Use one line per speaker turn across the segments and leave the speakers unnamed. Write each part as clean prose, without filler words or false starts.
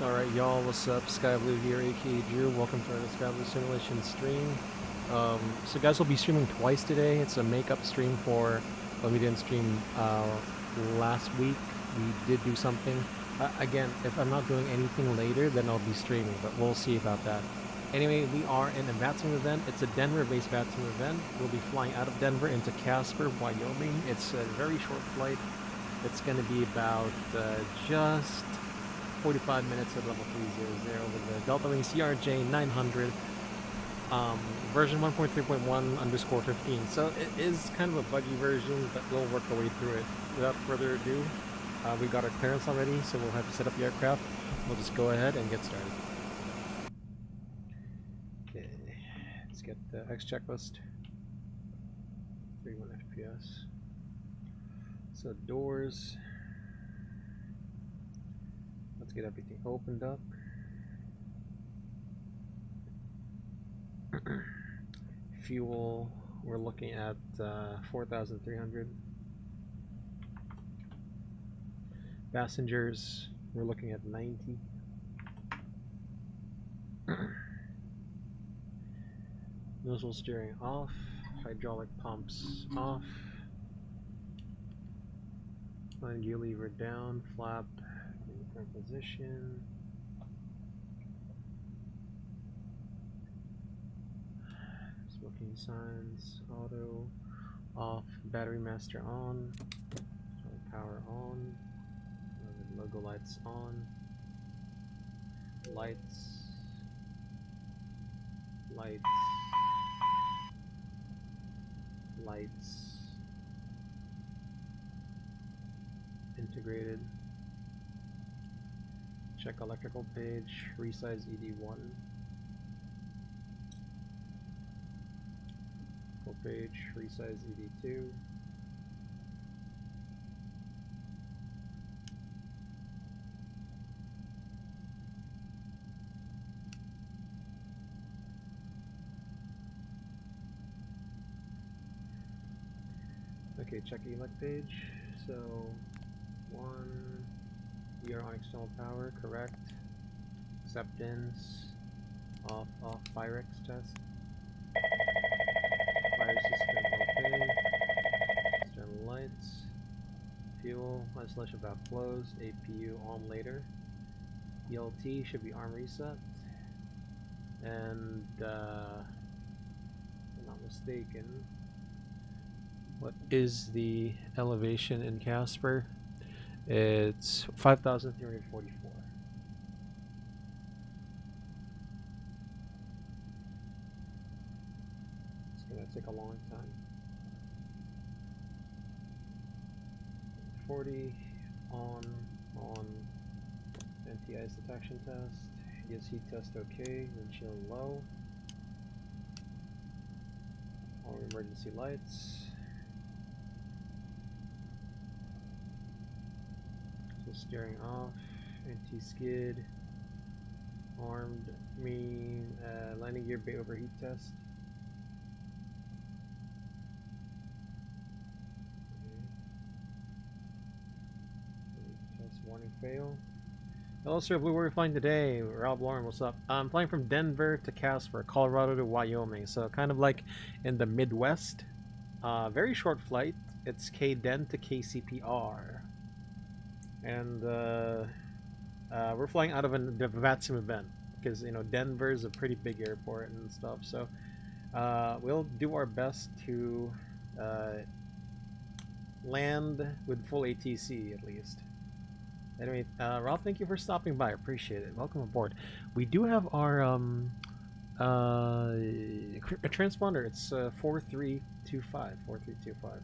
Alright y'all, what's up? SkyBloo here, aka Drew. Welcome to our SkyBloo simulation stream. So guys, we'll be streaming twice today. It's a makeup stream for when we didn't stream last week. We did do something. Again, if I'm not doing anything later, then I'll be streaming, but we'll see about that. Anyway, we are in a VATSIM event. It's a Denver-based VATSIM event. We'll be flying out of Denver into Casper, Wyoming. It's a very short flight. It's going to be about just 45 minutes at level 300 with the DeltaWing CRJ-900 version 1.3.1/15. So it is kind of a buggy version, but we'll work our way through it. Without further ado, we got our clearance already, so we'll have to set up the aircraft. We'll just go ahead and get started. Okay, let's get the X checklist. 31 FPS. So doors. Let's get everything opened up. Fuel, we're looking at 4,300. Passengers, we're looking at 90. Nozzle steering off, hydraulic pumps off. Line gear lever down, flap in the current position. Smoking signs, auto, off, battery master on, power on, logo lights on, lights, integrated. Check electrical page, resize ED1. Full page, resize ED2. Okay, check elect page. So, 1, we are on external power, correct. Acceptance, off, Firex test. Fire system okay. External lights. Fuel, isolation valve closed. APU on later. ELT should be arm reset. And, if I'm not mistaken, what is the elevation in Casper? It's 5,344. It's gonna take a long time. 40 on anti-ice detection test. Yes, heat test okay. Windshield low. All emergency lights. Steering off, anti-skid, armed, landing gear bay overheat test. Okay. Test warning fail. Hello sir, Blue, where are you flying today? Rob Lauren, what's up? I'm flying from Denver to Casper, Colorado to Wyoming, so kind of like in the Midwest. Very short flight. It's KDEN-KCPR. And we're flying out of the VATSIM event because Denver is a pretty big airport and stuff. So we'll do our best to land with full ATC at least. Anyway, Rob, thank you for stopping by. Appreciate it. Welcome aboard. We do have our transponder. It's 4325. 4325.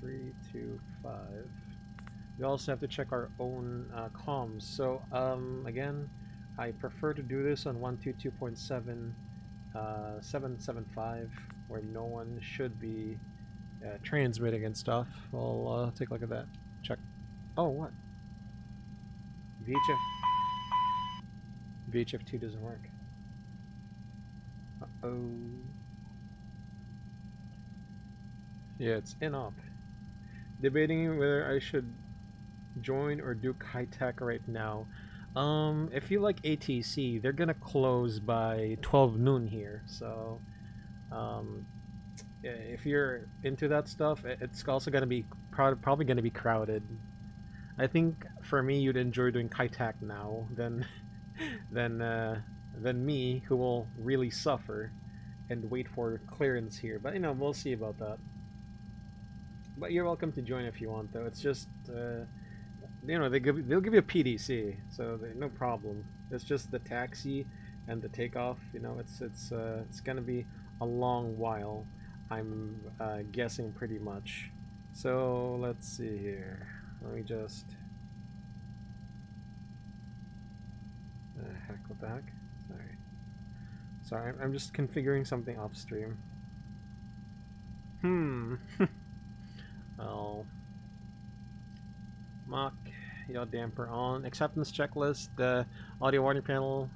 325. We also have to check our own comms. So again, I prefer to do this on 122.7 775 where no one should be transmitting and stuff. We'll take a look at that. Check. Oh, what? VHF2 doesn't work. Uh-oh. Yeah, it's in op. Debating whether I should join or do Kitech right now. If you like ATC, they're gonna close by 12 noon here, so if you're into that stuff, it's also gonna be probably gonna be crowded. I think for me, you'd enjoy doing Kitech now than me, who will really suffer and wait for clearance here. But we'll see about that. But you're welcome to join if you want, though. It's just they'll give you a PDC, so no problem. It's just the taxi and the takeoff. It's gonna be a long while. I'm guessing pretty much. So let's see here. Let me just. Heck, what the heck? Sorry, I'm just configuring something off stream. Well, mock, yaw damper on, acceptance checklist, the audio warning panel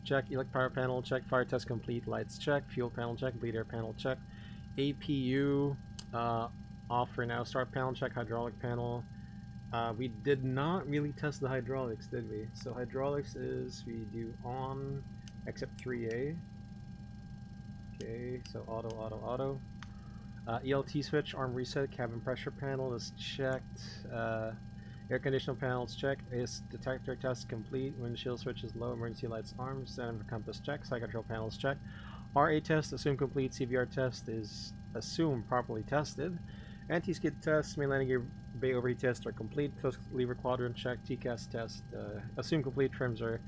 check, elect power panel check, fire test complete, lights check, fuel panel check, bleed air panel check, APU off for now, start panel check, hydraulic panel. We did not really test the hydraulics, did we? So hydraulics is we do on, except 3A. Okay, so auto. ELT switch, arm reset, cabin pressure panel is checked. Air conditioner panels checked. ACE detector test complete. Windshield switch is low. Emergency lights armed. Center compass checked. Side control panels checked. RA test assumed complete. CVR test is assumed properly tested. Anti-skid test, main landing gear bay overheat test are complete. Toast lever quadrant check. TCAS test assumed complete. Trims are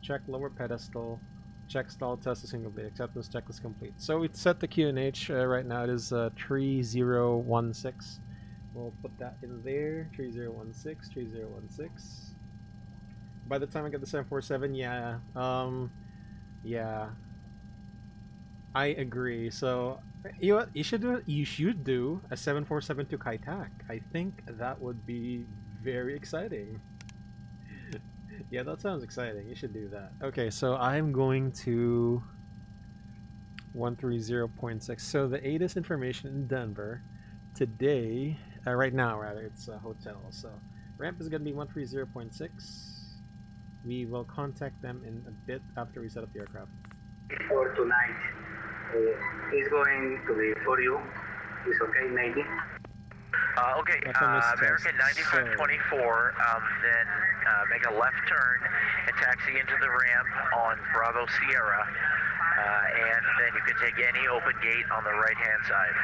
checked. Lower pedestal check. Stall test assumed complete. Acceptance checklist complete. So we set the QNH right now. It is 3016. We'll put that in there. 3016. By the time I get the 747, yeah, I agree. So you should do a 747 to Kitech. I think that would be very exciting. Yeah, that sounds exciting. You should do that. Okay, so I'm going to 130.6. So the ATIS information in Denver today, right now rather, it's a hotel. So ramp is going to be 130.6. We will contact them in a bit after we set up the aircraft.
For tonight, it's going to be for you. It's okay, maybe. Okay, American 9524, then make a left turn and taxi into the ramp on Bravo Sierra, and then you can take any open gate on the right-hand side.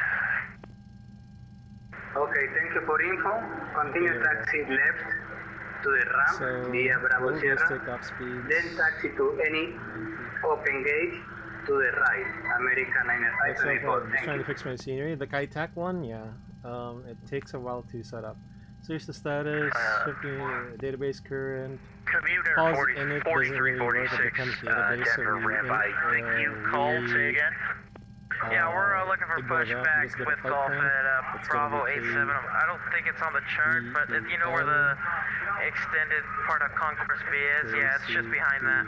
Okay, thank you for info. Continue taxi left to the ramp via Bravo Sierra, then taxi to any open gate to the right, American 9524.
I'm just trying to fix my scenery. The Kitech one, yeah. It takes a while to set up. So here's the status, database current.
Commuter 4346, Denver ramp, I think you called, say again? Yeah, we're looking for pushback with Golf at Bravo 87. I don't think it's on the chart, but you know where the extended part of Concourse B is? Yeah, it's just behind that.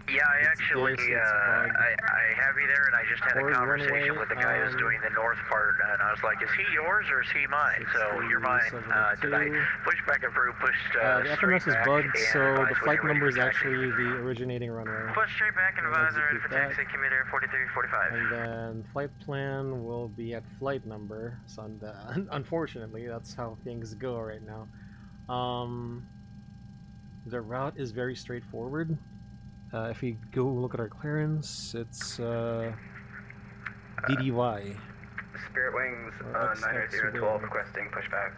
Yeah, I actually, I have you there, and I just had a conversation with the guy who's doing the north part, and I was like, is he yours or is he mine? So you're mine. Did I push back and through, pushed
the FMS is bugged, so the flight number is actually the originating runway.
Push straight back and advise ready for taxi, commuter 4345.
And then flight plan will be at flight number, so unfortunately, that's how things go right now. The route is very straightforward. If you go look at our clearance, it's DDY.
Spirit Wings 90012 requesting pushback.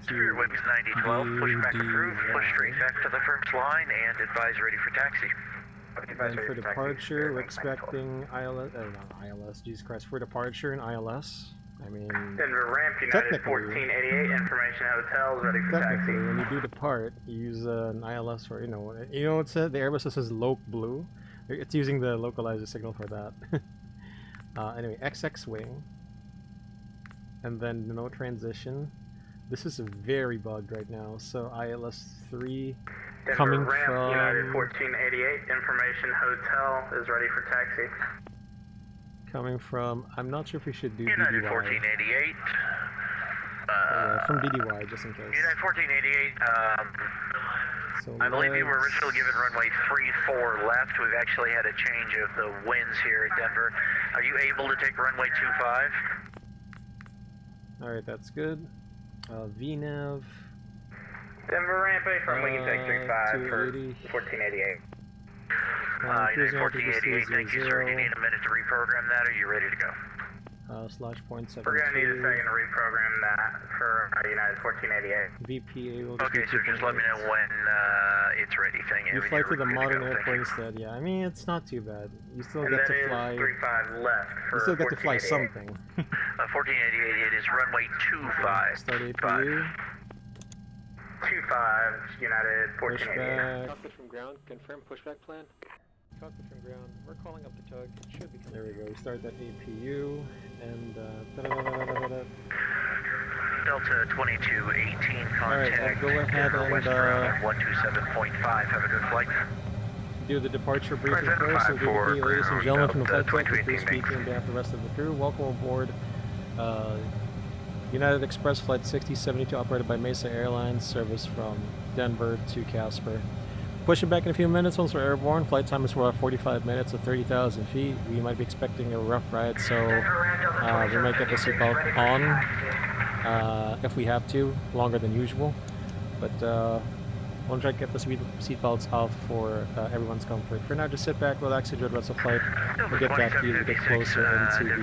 Spirit Wings 9012, pushback approved, push straight back to the first line and advise ready for taxi.
And for departure, we're expecting ILS, not ILS, Jesus Christ, for departure in ILS. I mean,
Denver ramp, United 1488, information hotels ready for taxi.
When you do depart, you use an ILS for, it says, the Airbus says LOC-BLUE. It's using the localizer signal for that. Anyway, XX wing. And then no transition. This is very bugged right now. So ILS 3
Denver
coming
ramp,
from
United 1488, information hotel is ready for taxi.
Coming from, I'm not sure if we should do
United
DDY.
1488.
Yeah, from DDY, just in case.
United 1488,
So
I believe you were
let's-
originally given runway 34 left. We've actually had a change of the winds here at Denver. Are you able to take runway 25?
Alright, that's good. VNAV.
Denver ramp A from we can take 35 for
280.
1488.
United 1488, thank you, sir. Do you need a minute to reprogram that, or are you ready to go?
/.72.
We're going to need a second to reprogram that for United 1488.
VPA will just
Okay,
be
sir, just let me
2.8.
know when it's ready. Thank you.
You fly to the
Ready to
modern
go, thank
airport
you.
instead, yeah. I mean, it's not too bad. You still
And
get
that
to
is
fly.
35 left for
You still get to fly
1488.
something.
1488, it is runway 25.
Start APU.
25 United 1488.
Pushback.
Cockpit from ground, confirm pushback plan. Cockpit from ground, we're calling up the tug. It should be coming.
There we go. We start that APU and da-da-da-da-da-da-da.
Delta 2218,
Alright,
contact
go ahead
Denver
and,
West ground 127.5. Have a good flight.
Do the departure briefing
Present
first. So
54
good day, ladies and gentlemen, from the
Delta
flight deck. With
2218,
Bruce speaking on behalf of the rest of the crew. Welcome aboard United Express Flight 6072, operated by Mesa Airlines, service from Denver to Casper. Pushing back in a few minutes once we're airborne. Flight time is for about 45 minutes at 30,000 feet. We might be expecting a rough ride, so we might get the seatbelt on if we have to, longer than usual. But we'll try to get the seatbelts off for everyone's comfort. For now, just sit back, relax, enjoy the rest of the flight. We'll get back to you to get closer into the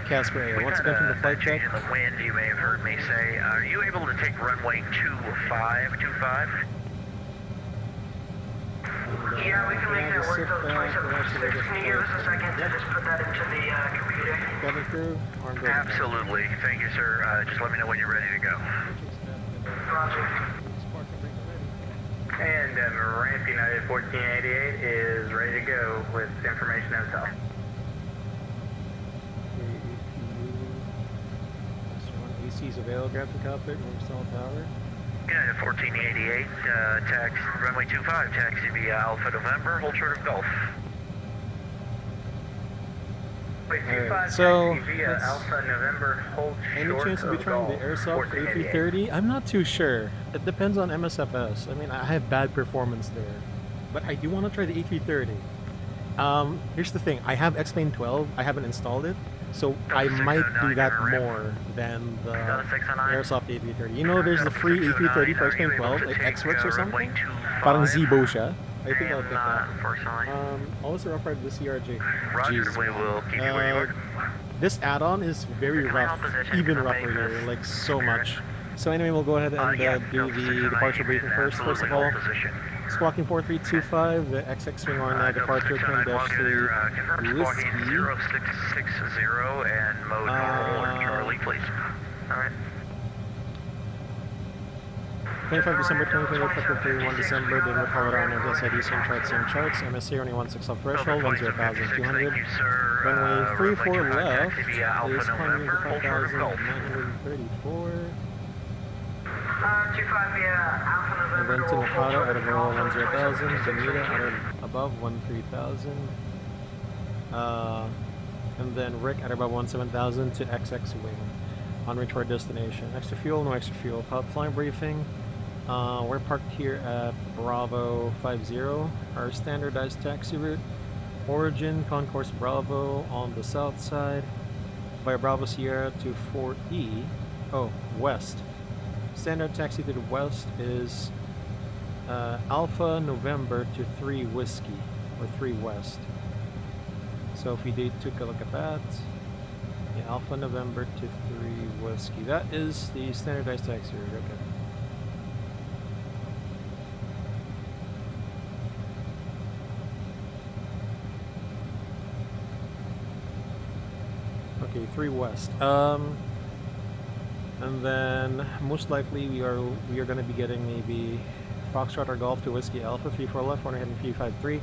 Casper area. Once again, from the flight deck.
In the wind, you may have heard me say, are you able to take runway 25?
Yeah, we can make that work. Those 2756. Can you give us a second to just put that into the computer?
Cabin crew, armed ready.
Absolutely. Thank you, sir. Just let me know when you're ready to go.
Roger. And ramp United 1488 is ready to go with information and stuff.
AC's available, grab the cockpit, move stall power.
United 1488, taxi, runway 25, taxi via Alpha November, hold short of Gulf.
Alright, so
via Alpha November, hold
any
short
chance of
of
be trying the
Gulf,
airsoft
1488.
A330? I'm not too sure. It depends on MSFS. I mean, I have bad performance there, but I do want to try the A330. Here's the thing: I have X-Plane 12. I haven't installed it, so I might do that more than the airsoft A330. You know, there's the free A330 for X-Plane 12, like X-Works or something. Parang Zibo siya. I think I'll get that.
Unfortunately.
Also offered the CRJ.
Roger,
Jeez,
we
man.
will keep you where you are.
This add-on is very rough, even rougher here, like so much. So anyway, we'll go ahead and do the departure briefing first. First of all, squawking 4325, the XX Wing on departure 10-3 Whiskey.
0660 and mode normal Charlie, please. Alright.
25 December 2020, effective 31 December, Denver, Colorado, SID, same charts, MSC running 16 off threshold, 10,200. Runway 34 left is climbing to 5,934.
25 via Alpha
And then
November,
to
hold
Nakata,
short
out
of
of roll
Gulf,
10,000, Benita, out of above 13,000. And then Rick at about 17,000 to XX Wing. On reach to our destination. Extra fuel, no extra fuel. Pilot flying briefing. We're parked here at Bravo 50, our standardized taxi route. Origin, Concourse Bravo on the south side. Via Bravo Sierra to 4E. Oh, west. Standard taxi to the west is Alpha November to 3 Whiskey, or 3 West. So if we took a look at that, yeah, Alpha November to 3 Whiskey. That is the standardized taxi route, okay. Okay, 3 West. And then most likely we are going to be getting maybe Foxtrot or Golf to Whiskey Alpha 34 left, 353.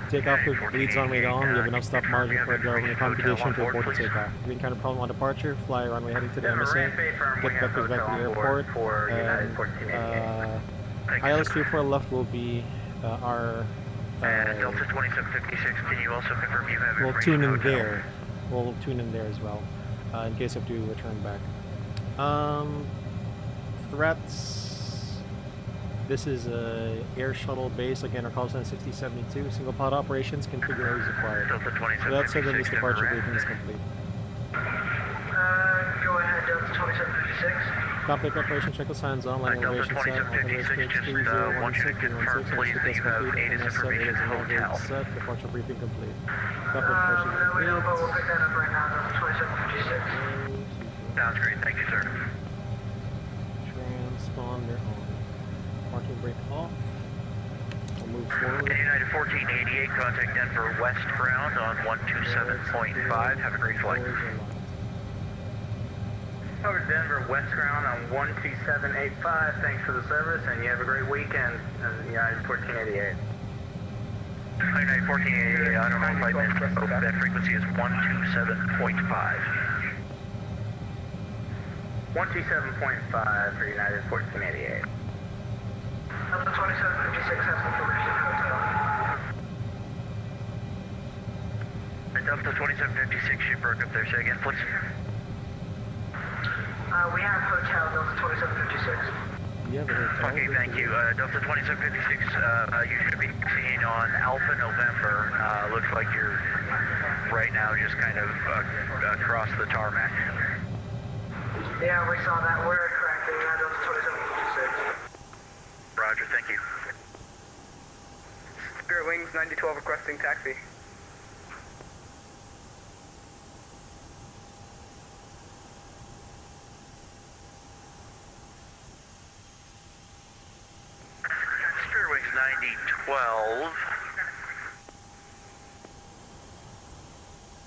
Take off with leads on way down. You have enough stop margin for a driver computation to abort the takeoff. Green kind of problem on departure. Fly runway heading to the MSA. Get vectors back to the airport. And ILS 34 left will be our.
Delta 2756. Can you also confirm you have
We'll tune in there. we'll tune in there as well, in case I have to return back. Threats. This is a air shuttle base, again, our call sign 6072. Single pod operations, configuration is required.
Delta 2756,
So that's so that this departure
Denver
briefing is complete.
Go ahead, Delta 2756.
Copy preparation, check the signs on, line
Delta
elevation set, authorized
2756,
stage
just want you to confirm, please, that you have ATIS information hotel.
Set, departure briefing complete. Copy
We
departure
know, but we'll
complete.
pick that up right now, Delta 2756.
Sounds great, thank you, sir.
Transponder on. Parking brake off. We'll move forward.
United 1488, contact Denver West ground on 127.5. Have a great flight.
Over to Denver West ground on 12785. Thanks for the service, and you have a great weekend. United 1488.
United 1488, I don't know if I missed, but that frequency is 127.5.
127.5 for United 1488.
Delta 2756 has information hotel.
Delta 2756, you broke up there. Say again, please.
We have hotel, Delta 2756.
Yeah, but it's all
Okay, thank you. Delta 2756, you should be seeing on Alpha November. Looks like you're right now just kind of across the tarmac.
Yeah, we saw that. We're correcting Delta 2756.
Roger, thank you.
Spirit Wings 9012 requesting taxi.
Spirit Wings 9012.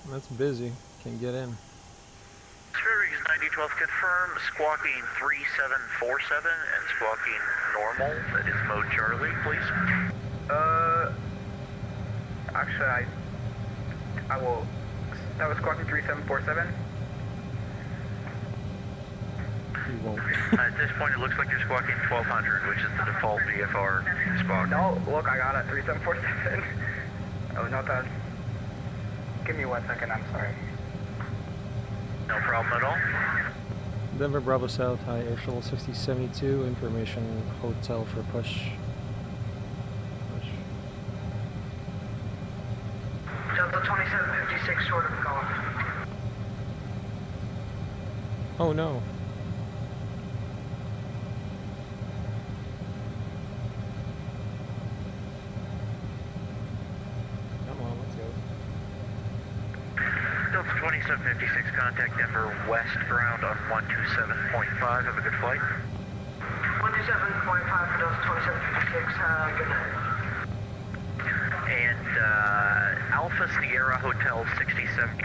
That's busy. Can get in.
Spirit Wings 9012, confirm squawking 3747 and squawking normal. That is mode Charlie, please.
Actually, I will. That was squawking 3747.
He won't.
At this point, it looks like you're squawking 1200, which is the default VFR squawk.
No, look, I got it. 3747. Oh, not that. Give me 1 second. I'm sorry.
No problem at all.
Denver Bravo South, high air shuttle 6072, information hotel for push.
Delta 2756 short of golf.
Oh no. Come on, let's go.
Delta 2756, contact Denver West ground on 127.5. Have a good flight.
127.5 for Delta 2756. Good night.
And Alpha Sierra Hotel 6072,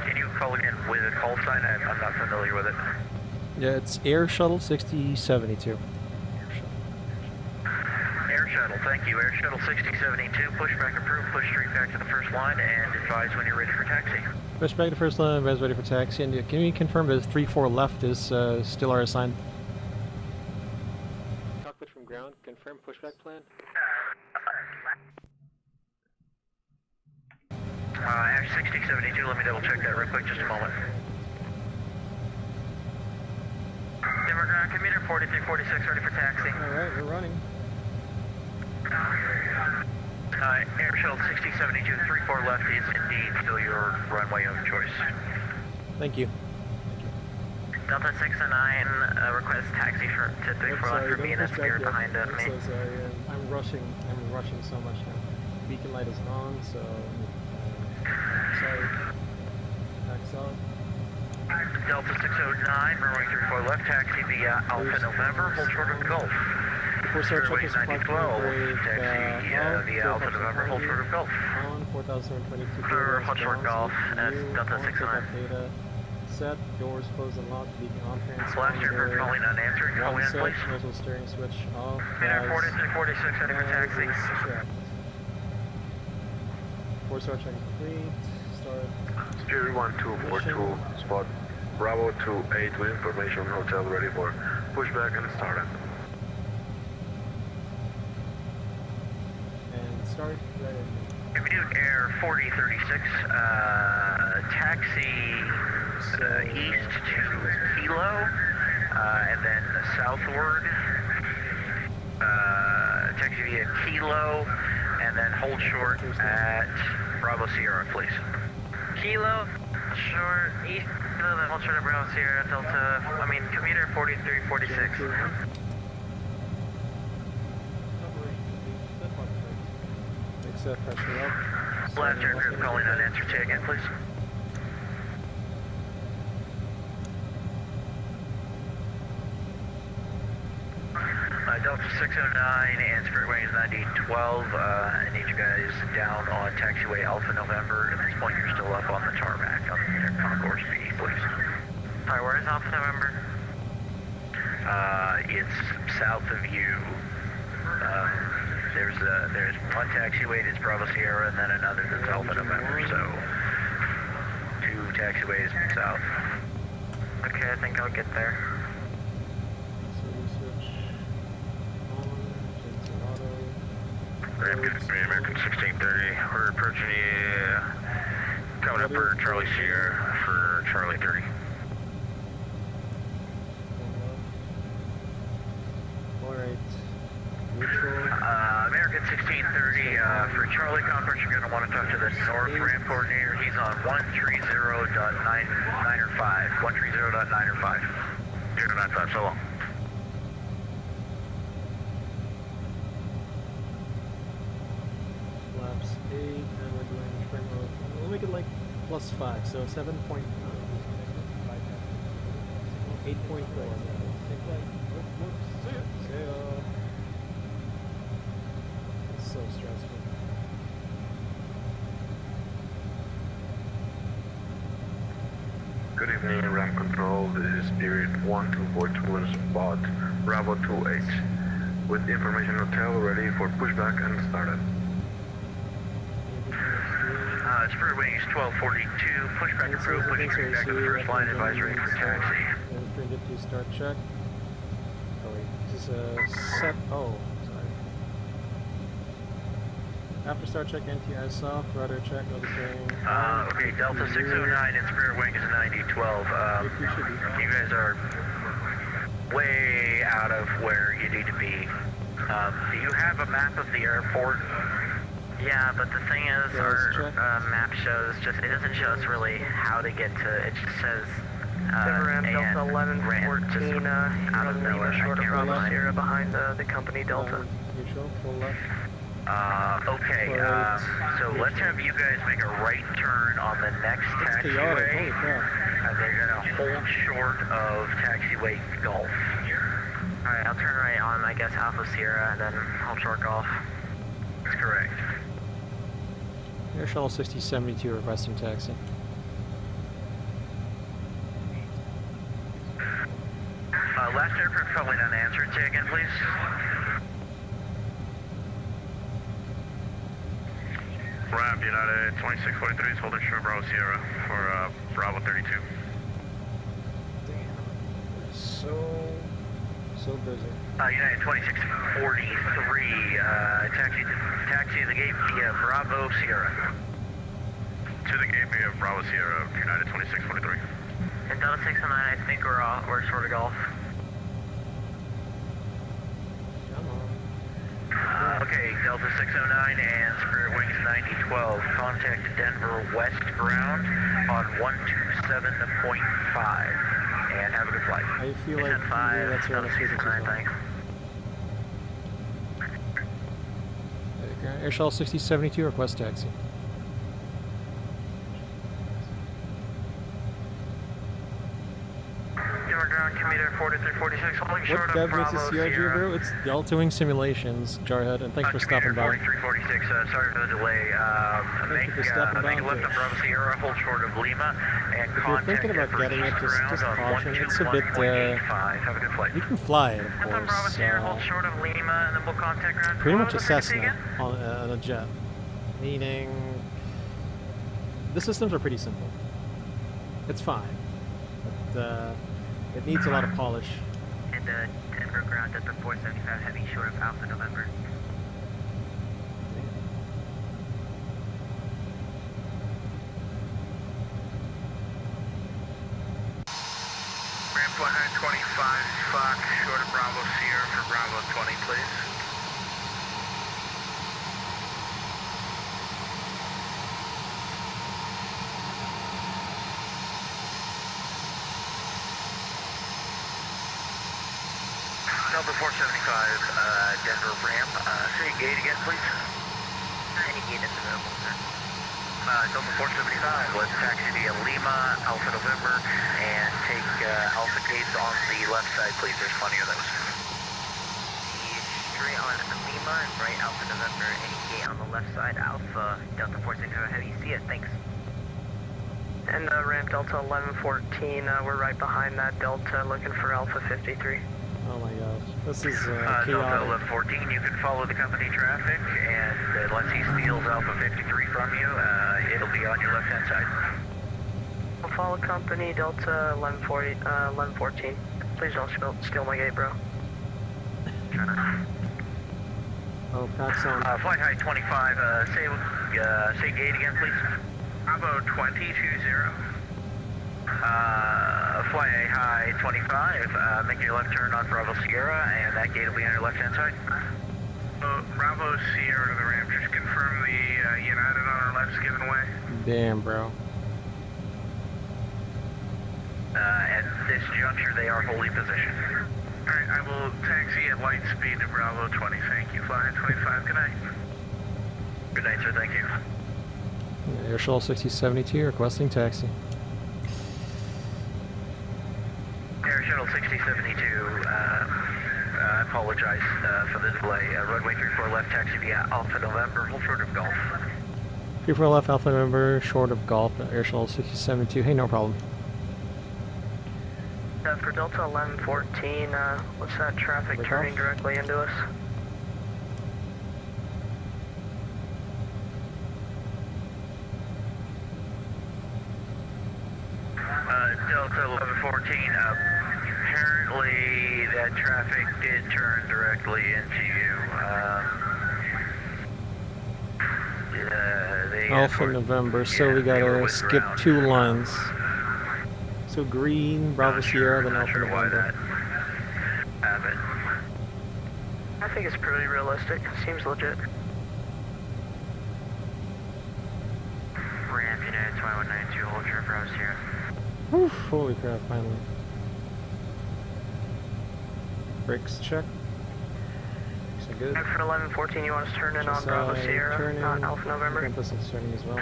can you call again with a call sign? I'm not familiar with it.
Yeah, it's air shuttle 6072.
Air Shuttle, thank you. Air Shuttle 6072, pushback approved, push straight back to the first line and advise when you're ready for taxi.
Push back to first line, advise ready for taxi. And can you confirm that 34 left is still our assigned?
Cockpit from ground, confirm pushback plan.
Air 6072, let me double check that real quick, just a moment. Denver ground, commuter 4346, ready for taxi.
Alright, we're running.
Air Shuttle 6072, 34 left is indeed still your runway of choice.
Thank you.
Delta 609, request taxi to 34 left for me and Spirit behind me.
I'm so sorry. I'm rushing so much now. Beacon light is on, so sorry. Backs up.
Delta 609, runway 34 left, taxi via Alpha November, hold short of Gulf.
Before start
Spirit
check is
Wings 9012, taxi via Alpha November, hold short of Gulf.
On 4022.
For hold short Gulf, that's Delta 609.
Data set, doors closed and locked, beacon on
Blaster for calling unanswered, call in please.
Muzzle steering switch off.
Commander 4346, ready for taxi.
Before start check complete. Start.
Spirit 1242, spot Bravo 28 with information hotel ready for pushback and startup.
And start. Ready.
Commute Air 4036, east to Kilo, and then southward, taxi via Kilo, and then hold short at Bravo Sierra, please. Kilo, short, east, and then hold short at Bravo Sierra, commuter 4346.
Makes that pressure up.
Last aircraft calling unanswered, say again, please. Delta 609 and Spirit Wings 9012, I need you guys down on taxiway Alpha November. At this point, you're still up on the tarmac on the concourse B, please. Alright, where is Alpha November? It's south of you. There's one taxiway that's Bravo Sierra and then another that's Alpha November, so 2 taxiways south. Okay, I think I'll get there.
American 1630, we're approaching you, coming up for Charlie Sierra for Charlie 30.
Alright. Neutral.
American 1630, for Charlie Conference, you're going to want to talk to the North Ramp Coordinator. He's on 130.905. 130.905.
095, so long.
Flaps 8, and we're doing trim mode. We'll make it like +5, so 7.9. 8.4. It's so stressful.
Good evening, ramp control. This is Spirit 1242 in spot Bravo 28. With information hotel ready for pushback and startup.
Spirit Wings 1242, pushback approved, pushing back to the first line, advisory for taxi.
And printed to start check. Oh wait, this is a set, oh, sorry. After start check, NTI soft, rudder check, noticing.
Okay, Delta 609 and Spirit Wings 9012. You guys are way out of where you need to be. Do you have a map of the airport? Yeah, but the thing is, our map shows it doesn't show us really how to get to, it just says,
Delta 1114,
out of nowhere,
short of Bravo
Sierra.
Sierra behind the company Delta.
Neutral, full left.
Okay, so let's have you guys make a right turn on the next taxiway,
Holy crap.
and they're gonna hold short of taxiway Golf. Alright, I'll turn right on, I guess, Alpha Sierra, and then hold short Golf. That's correct.
Air Shuttle 6072 requesting taxi.
Last aircraft calling unanswered, say again, please.
Ramp United 2643 is holding short Bravo Sierra for Bravo 32.
Damn. So busy.
United 2643, taxi to the gate via Bravo Sierra.
To the gate via Bravo Sierra, United 2643.
And Delta 609, I think we're short of Golf.
Come on.
Okay, Delta 609 and Spirit Wings 9012, contact Denver West ground on 127.5, and have a good flight.
I feel like maybe that's where the frequency is on. Air Shuttle 6072 request taxi.
Ground commuter 4346, holding
What
short of
dev makes a
Bravo
CRJ,
Sierra.
bro? It's DeltaWing Simulations, Jarhead, and thanks for stopping by.
4346, sorry for the delay. Make a left on Bravo Sierra, hold short of Lima, and
If you're
contact
thinking about
Denver
getting it,
East
just
ground on
caution. It's a bit,
121.85. Have a good flight.
you can fly it, of
Left on Bravo
course.
Sierra, hold short of Lima, and then we'll contact ground.
Pretty
What
much a
was the frequency
Cessna
again?
on a jet. Meaning, the systems are pretty simple. It's fine, but it needs a lot of polish.
And Denver ground at the 475 heavy short of Alpha November. Flight 25 Fox, short of Bravo Sierra for Bravo 20, please. Delta 475, Denver ramp. Say gate again, please. Any gate is available, sir. Delta 475, let's taxi via Lima, Alpha November, and take Alpha gates on the left side, please. There's plenty of those. Straight on Lima and right Alpha November, any gate on the left side, Alpha, Delta 465, how do you see it? Thanks.
And ramp Delta 1114, we're right behind that Delta, looking for Alpha 53.
Oh my gosh, this is
Delta
chaotic.
1114, you can follow the company traffic, and unless he steals Alpha 53 from you, it'll be on your left-hand side.
We'll follow company Delta 1114. Please don't steal my gate, bro.
Oh, Pat's on.
Flight height 25, say gate again, please. Bravo 2020. Fly high 25, make your left turn on Bravo Sierra, and that gate will be on your left-hand side. Bravo Sierra to the ramp, just confirm the United on our left's giving away.
Damn, bro.
At this juncture, they are fully positioned. Alright, I will taxi at light speed to Bravo 20, thank you. Fly 25, good night. Good night, sir, thank you.
Air Shuttle 6072 requesting taxi.
Air Shuttle 6072, I apologize for the delay. Runway 34 left, taxi via Alpha November, hold short of Golf.
34 left, Alpha November, short of Golf, Air Shuttle 6072. Hey, no problem.
For Delta 1114, what's that traffic
Break
turning
off.
directly into us?
Delta 1114, apparently that traffic did turn directly into you.
Alpha November, so we gotta skip 2 lines. So green, Bravo Sierra, then Alpha November.
I think it's pretty realistic. Seems legit.
Ramp United 2192, hold your Bravo Sierra.
Whew, holy crap, finally. Brakes check. So good.
For 1114, you want us to turn in on Bravo Sierra, not Alpha November?
Compass is turning as well.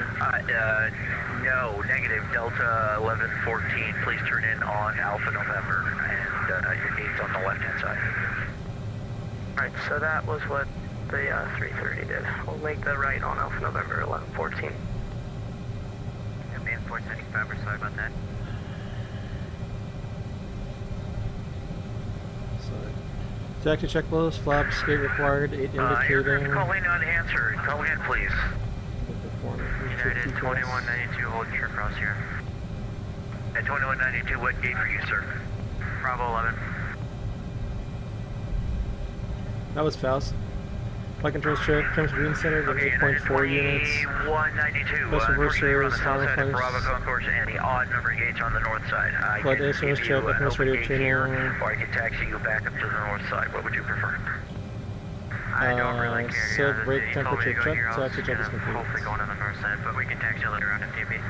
No, negative. Delta 1114, please turn in on Alpha November, and your gate's on the left-hand side.
Alright, so that was what the 330 did. We'll make the right on Alpha November 1114.
Man 475, we're sorry about that.
Taxi checklist, flaps, gate required, 8 indicating.
Aircraft calling unanswered. Call again, please. United 2192, hold your cross here. At 2192, what gate for you, sir? Bravo 11.
That was fast. Flight controls check, comes green center, then 8.4 units.
2192,
Bus reversers,
on the south side of
high
Bravo concourse and the odd number gates on the north side. I
Flight
can
SMS
give
check,
you an
FMS
open
radio
gate
training.
here, or I can taxi you back up to the north side. What would you prefer? I don't really care.
Set brake
You told me to
temperature
go
check,
here, I'll
taxi check is complete.
hopefully going on the north side, but we can taxi you later on if need be.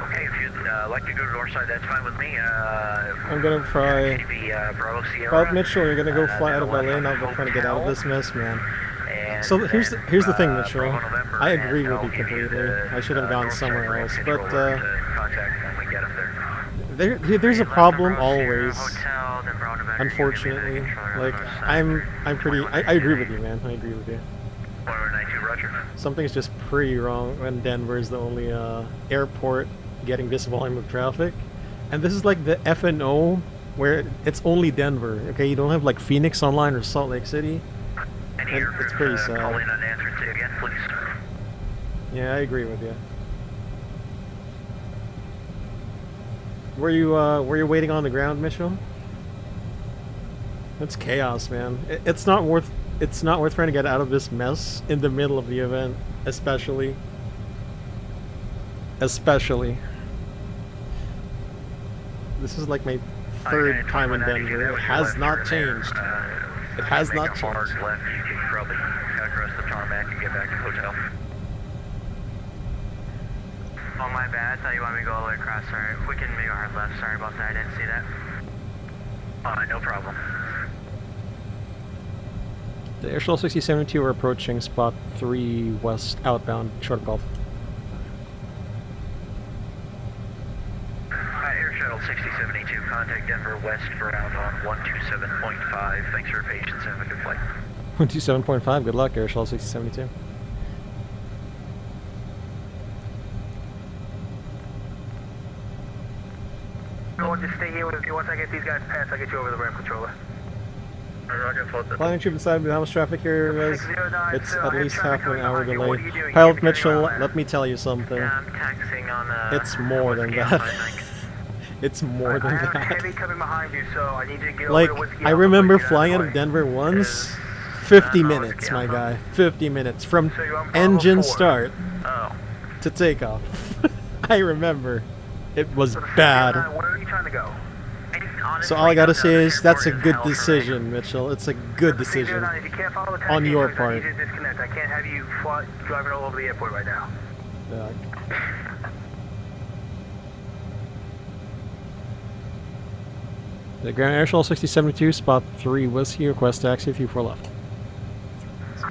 Okay, if you'd like to go to the north side, that's fine with me.
I'm gonna try.
Bravo Sierra.
Bob Mitchell, you're gonna go fly out of LA and I'll go try to get out of this mess, man. So here's the thing, Mitchell. I agree with you completely. I should have gone somewhere else, but there's a problem always. Unfortunately, like I agree with you, man. I agree with you.
192, Roger.
Something's just pretty wrong when Denver is the only airport getting this volume of traffic, and this is like the FNO where it's only Denver. Okay, you don't have like Phoenix online or Salt Lake City. It's pretty sad.
Call in unanswered, say again, please.
Yeah, I agree with you. Were you waiting on the ground, Mitchell? It's chaos, man. It's not worth trying to get out of this mess in the middle of the event, especially. This is like my third time in Denver. It has not changed. It has not changed.
Hard left, you can probably cut across the tarmac and get back to the hotel. Oh, my bad. I thought you wanted me to go all the way across. Sorry. We can make a hard left. Sorry about that. I didn't see that. No problem.
The Air Shuttle 6072 are approaching spot 3 west outbound, short of Gulf.
Air Shuttle 6072, contact Denver West ground on 127.5. Thanks for your patience and have a good flight.
127.5, good luck, Air Shuttle 6072.
I'll just stay here with you. Once I get these guys past, I'll get you over the ramp controller.
Flying troop inside with how much traffic here is.
609,
It's
so
at
I have
least
traffic
half an
coming
hour
behind you. What
delay.
are you doing?
Pilot
Keep
Mitchell,
your eye on
let me tell you something.
Yeah, I'm taxiing on
It's more than that. It's more than
I have
that.
heavy coming behind you, so I need you to get
Like,
over to Whiskey
I
Alpha
remember
before you
flying
get
out
out
of
the way.
Denver once. 50 minutes, my guy. 50 minutes. From
So you're on Bravo
engine
4.
start
Oh.
to takeoff. I remember. It was
So the
bad.
609, where are you trying to go?
So all I gotta say is, that's a good decision, Mitchell. It's a good
The 609,
decision.
if you can't follow the
On
taxi
your
instructions, I
part.
need you to disconnect. I can't have you driving all over the airport right now.
Yeah. The Ground Air Shuttle 6072, spot 3 Whiskey, request taxi 34 left.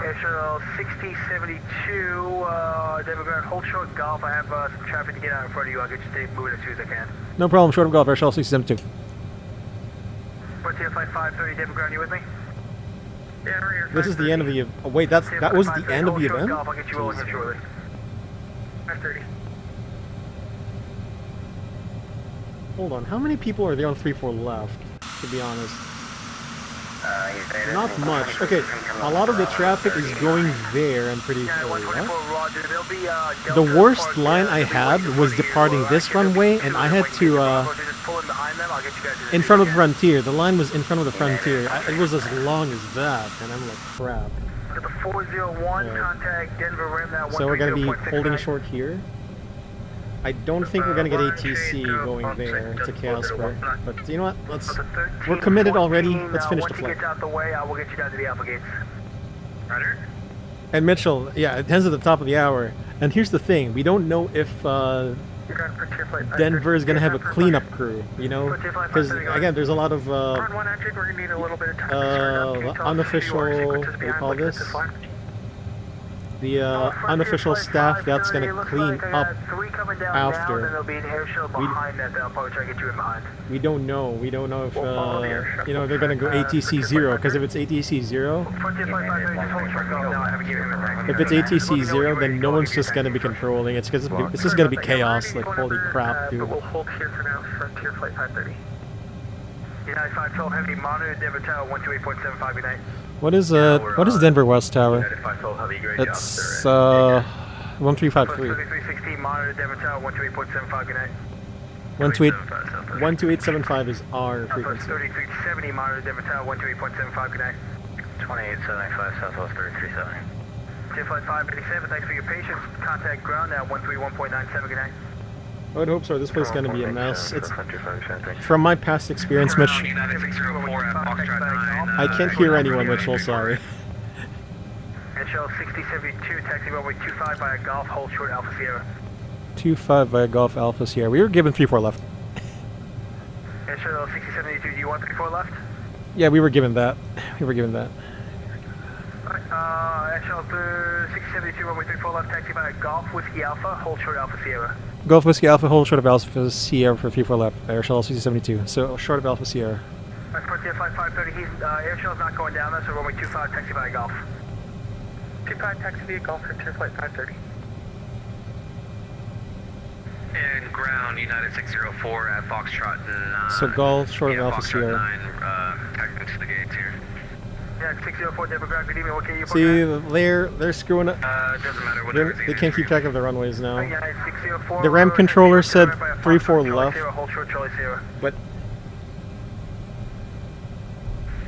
Air Shuttle 6072, Denver Ground, hold short Golf. I have some traffic to get out in front of you. I'll get you to move it as soon as I can.
No problem, short of Gulf, Air Shuttle 6072.
Frontier Flight 530, Denver Ground, you with me? Yeah, right here.
This is the end of the... Oh, wait, that was the end of the event?
Golf, I'll get you rolling here shortly. 530.
Hold on, how many people are there on 3-4 left, to be honest? Not much. Okay, a lot of the traffic is going there, I'm pretty
Yeah,
sure.
124
What?
Roger. There'll be,
The
Delta
worst
Park,
line I
they'll be
had
waiting
was
for you,
departing this runway, and I had to,
Just pull in behind them. I'll get you guys
in front of the Frontier. The line was in front of the Frontier. It was as long as that, and I'm like, crap.
Got the 401,
Yeah.
contact Denver Rim, that
So we're gonna be
130.69.
holding short here. I don't think we're gonna get ATC going there to Casper, but you know what? We're committed already. Let's finish the
Once he
flight.
gets out the way, I will get you down to the Alpha Gates.
Roger.
And Mitchell, yeah, it ends at the top of the hour. And here's the thing: we don't know if Denver is gonna have a cleanup crew. You know, because again, there's a lot of
Front 1 entry, we're gonna need a little bit of time to start up. Can you tell us
unofficial.
your
What
sequences
do you
behind
call
looking at
this?
line?
The
Frontier
unofficial
Flight
staff that's
530,
gonna
looks
clean
like I
up.
got 3 coming down
after.
now, and then there'll be an air shuttle behind that I'll probably try to get you in behind.
We don't know. We don't know if
We'll follow the air shuttle
you know they're gonna go
from,
ATC 0. Because if it's ATC 0,
Frontier Flight 530, just hold short Golf now. I haven't given him a thank you.
if it's ATC 0, then no one's just gonna be controlling. It's just gonna be chaos. Like holy crap, dude.
But we'll hold here for now. Frontier Flight 530. United 512 Heavy, monitor Denver Tower 128.75. Good night.
What is Denver West Tower? It's 1353.
3316, monitor Denver Tower 128.75. Good night.
12875 is our
Southwest
frequency.
3370, monitor Denver Tower 128.75. Good night.
2875 Southwest 337.
Tier Flight 587, thanks for your patience. Contact ground now 131.97. Good night.
I would hope so. This place is gonna be a mess. It's from my past experience, Mitch.
United 604 at Foxtrot 9.
I can't hear anyone, Mitchell. Sorry.
NHL 6072, taxi runway 25 via Golf, hold short Alpha Sierra.
25 via Golf Alpha Sierra. We were given 3-4 left.
NHL 6072, do you want 34 left?
Yeah, we were given that. We were given that.
Alright, NHL 6072, runway 34 left, taxi via Golf, Whiskey Alpha, hold short Alpha Sierra.
Golf Whiskey Alpha, hold short of Alpha Sierra for 3-4 left. Air Shuttle 6072. So short of Alpha Sierra.
Alright, Frontier Flight 530, air shuttle not going down there, so runway 25, taxi via Golf. 25, taxi via Golf, Frontier Flight 530.
And ground United 604 at Foxtrot 9.
So Golf short of Alpha
Foxtrot
Sierra.
9, taxi to the gates here.
Yeah, 604 Denver ground, good evening, what can you
See, they're screwing up.
Doesn't matter, whatever.
They can't keep track of the runways now.
United 604,
The ramp controller said 3-4 left.
Hold short Charlie Sierra.
But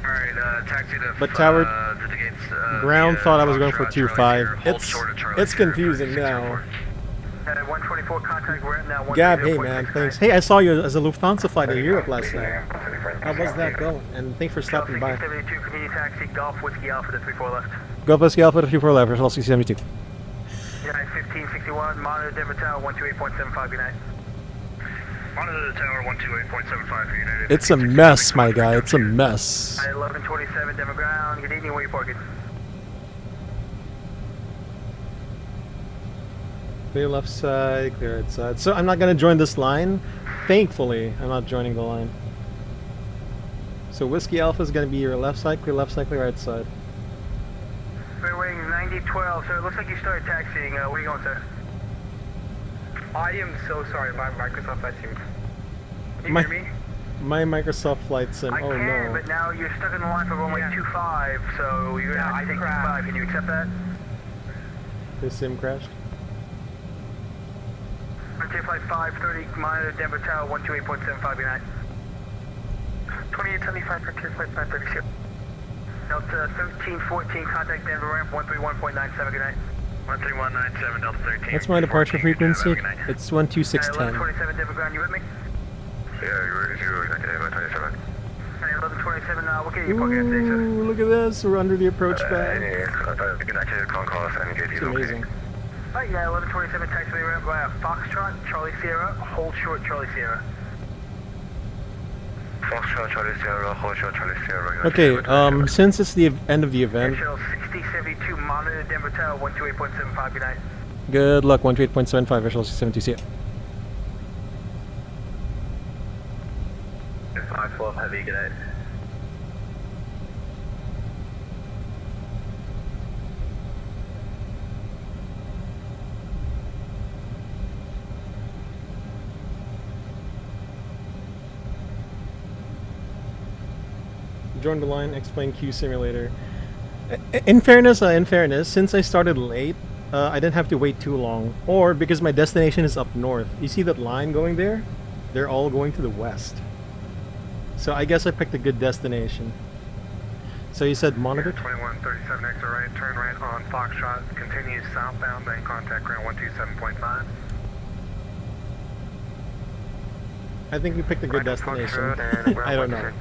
Alright, taxi to
Tower
to the gates.
ground thought I was going for
Foxtrot,
2-5.
Charlie Sierra. Hold short of Charlie
It's
Sierra for
confusing now.
604.
124 contact, we're at now 130.69.
Gab, hey man, thanks. Hey, I saw you as a Lufthansa flight in Europe last night. How was that going? And thanks for stopping by.
72, continue taxi, Golf Whiskey Alpha to 34 left.
Golf Whiskey Alpha to 34 left, Charles 72.
United 1561, monitor Denver Tower 128.75, good night.
Monitor the tower 128.75 for United.
It's a mess, my guy. It's a mess.
1127 Denver ground, good evening, where you parking?
Clear left side, clear right side. So I'm not going to join this line. Thankfully, I'm not joining the line. So Whiskey Alpha is going to be your left side, clear right side.
We're waiting 9012, sir. It looks like you started taxiing. Where are you going, sir? I am so sorry, my Microsoft Flight Sim. Can you hear me?
My Microsoft Flight Sim.
I can, but now you're stuck in the line for runway 25, so you're going to have to take 25. Can you accept that?
The sim crashed.
Frontier Flight 530, monitor Denver Tower 128.75, good night. 2875, Frontier Flight 530. Delta 1314, contact Denver ramp 131.97, good night.
13197, Delta 13.
What's my departure frequency? It's 12610.
1127 Denver ground, you with me?
Yeah, you're exactly 1127.
1127, what can you parking at today, sir?
Ooh, look at this. We're under the approach bag.
It's
It's amazing.
Alright, 1127, taxi ramp via Foxtrot, Charlie Sierra, hold short, Charlie Sierra.
Foxtrot, Charlie Sierra, hold short, Charlie Sierra.
Okay, since it's the end of the event,
Shuttle 6072, monitor Denver Tower 128.75, good night.
good luck, 128.75, visual 72, see ya.
512 heavy, good night.
Join the line, explain Q simulator. In fairness, since I started late, I didn't have to wait too long. Or because my destination is up north. You see that line going there? They're all going to the west. So I guess I picked a good destination. So you said monitor?
2137 exit right, turn right on Foxtrot, continue southbound, then contact ground 127.5.
I think we picked a good destination. I don't know.
United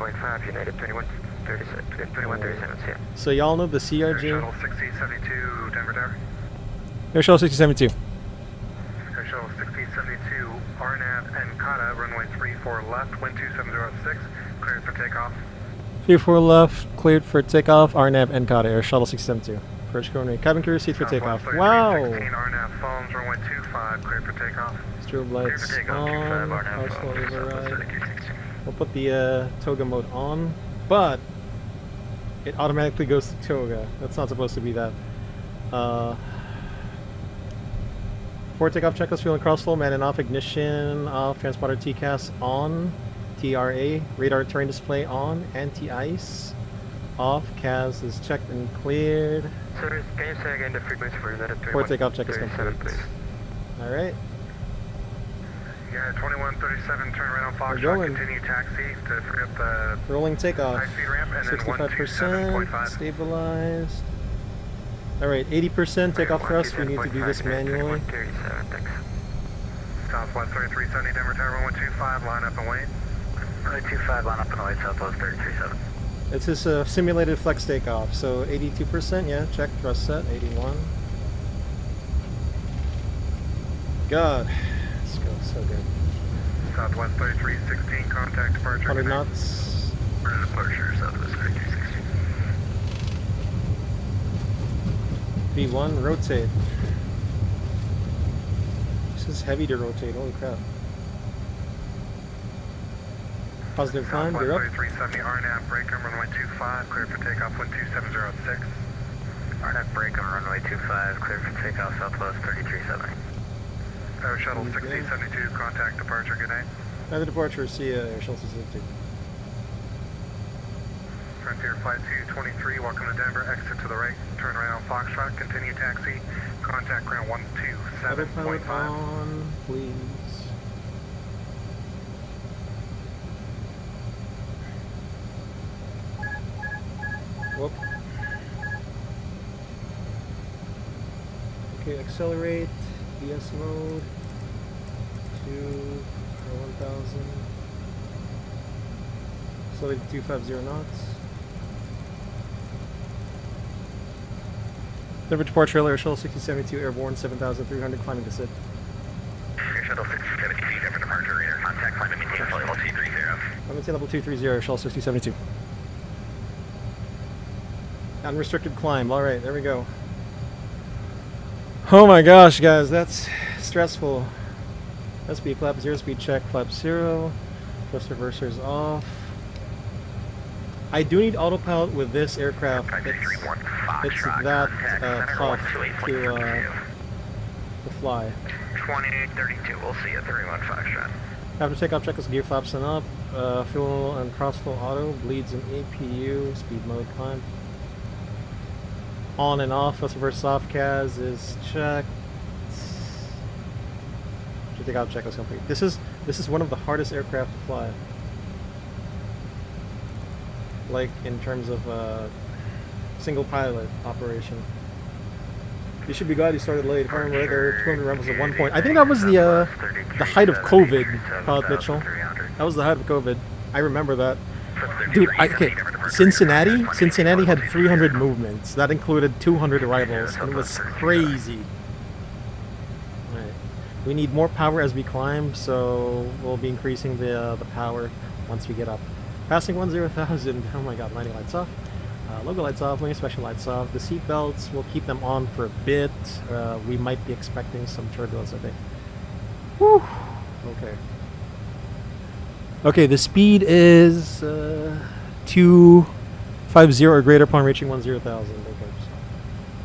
2137, yeah.
So y'all know the CRJ?
Shuttle 6072, Denver Tower.
Air Shuttle 6072.
Air Shuttle 6072, RNAV and Kata, runway 34 left, wind 2706, cleared for takeoff.
34 left, cleared for takeoff, RNAV and CADA, Air Shuttle 672. Approach coordinate, cabin crew, seat for takeoff. Wow!
16, RNAV phones, runway 25, cleared for takeoff.
Strobe lights on, household override. We'll put the toga mode on, but it automatically goes to toga. That's not supposed to be that. For takeoff checklist, fuel and crossflow, man and off, ignition off, transponder TCAS on, TRA, radar terrain display on, anti-ice off, CAS is checked and cleared.
Sir, can you say again the frequency for United 21?
For takeoff checklist complete.
Please.
Alright.
Yeah, 2137, turn right on
We're
Foxtrot,
going.
continue taxi to free up the
Rolling takeoff.
high-speed ramp, and then
65%,
127.5.
stabilized. Alright, 80% takeoff thrust, we need to do this manually.
137, thanks.
Southwest 3370, Denver Tower 1125, line up and wait.
125, line up and wait, Southwest 337.
It's just a simulated flex takeoff, so 82%, yeah, check, thrust set, 81. God, let's go, so good.
Southwest 3316, contact departure.
100 knots.
Departure, Southwest 3316.
V1, rotate. This is heavy to rotate, holy crap. Positive climb,
Southwest
you're up.
3370, RNAV, break on runway 25, clear for takeoff 12706.
RNAV break on runway 25, clear for takeoff, Southwest 3370.
Air Shuttle 6072, contact departure, good night.
Another departure, see ya, Air Shuttle 652.
Frontier Flight 223, welcome to Denver, exit to the right, turn right on Foxtrot, continue taxi, contact ground
Autopilot
127.5.
on, please. Whoop. Okay, accelerate, BS mode. Slowly to 250 knots. Leverage port trailer, Air Shuttle 6072 airborne, 7,300 climbing to sit.
Air Shuttle 6072, Denver departure, radar contact, climb and maintain flight level 230.
Maintain level 230, Air Shuttle 6072. Unrestricted climb, alright, there we go. Oh my gosh, guys, that's stressful. Speed flap 0, speed check, flap 0. Thrust reversers off. I do need autopilot with this aircraft. It's that tough to fly.
2832, we'll see you 315 shot.
After takeoff, check this gear flaps and up. Fuel and crossflow auto. Bleeds in APU. Speed mode climb. On and off. Thrust reverse soft CAS is checked. Should takeoff check is complete. This is one of the hardest aircraft to fly. Like in terms of single pilot operation. You should be glad you started late. If I remember right, there were 200 rebels at one point. I think that was the height of COVID, Pilot Mitchell. That was the height of COVID. I remember that. Dude, okay, Cincinnati had 300 movements. That included 200 arrivals, and it was crazy. Alright. We need more power as we climb, so we'll be increasing the power once we get up. Passing 10,000. Oh my god, landing lights off. Logo lights off, wing inspection lights off. The seat belts, we'll keep them on for a bit. We might be expecting some turbulence, I think. Whew. Okay. Okay, the speed is 250 or greater upon reaching 10,000. Okay, so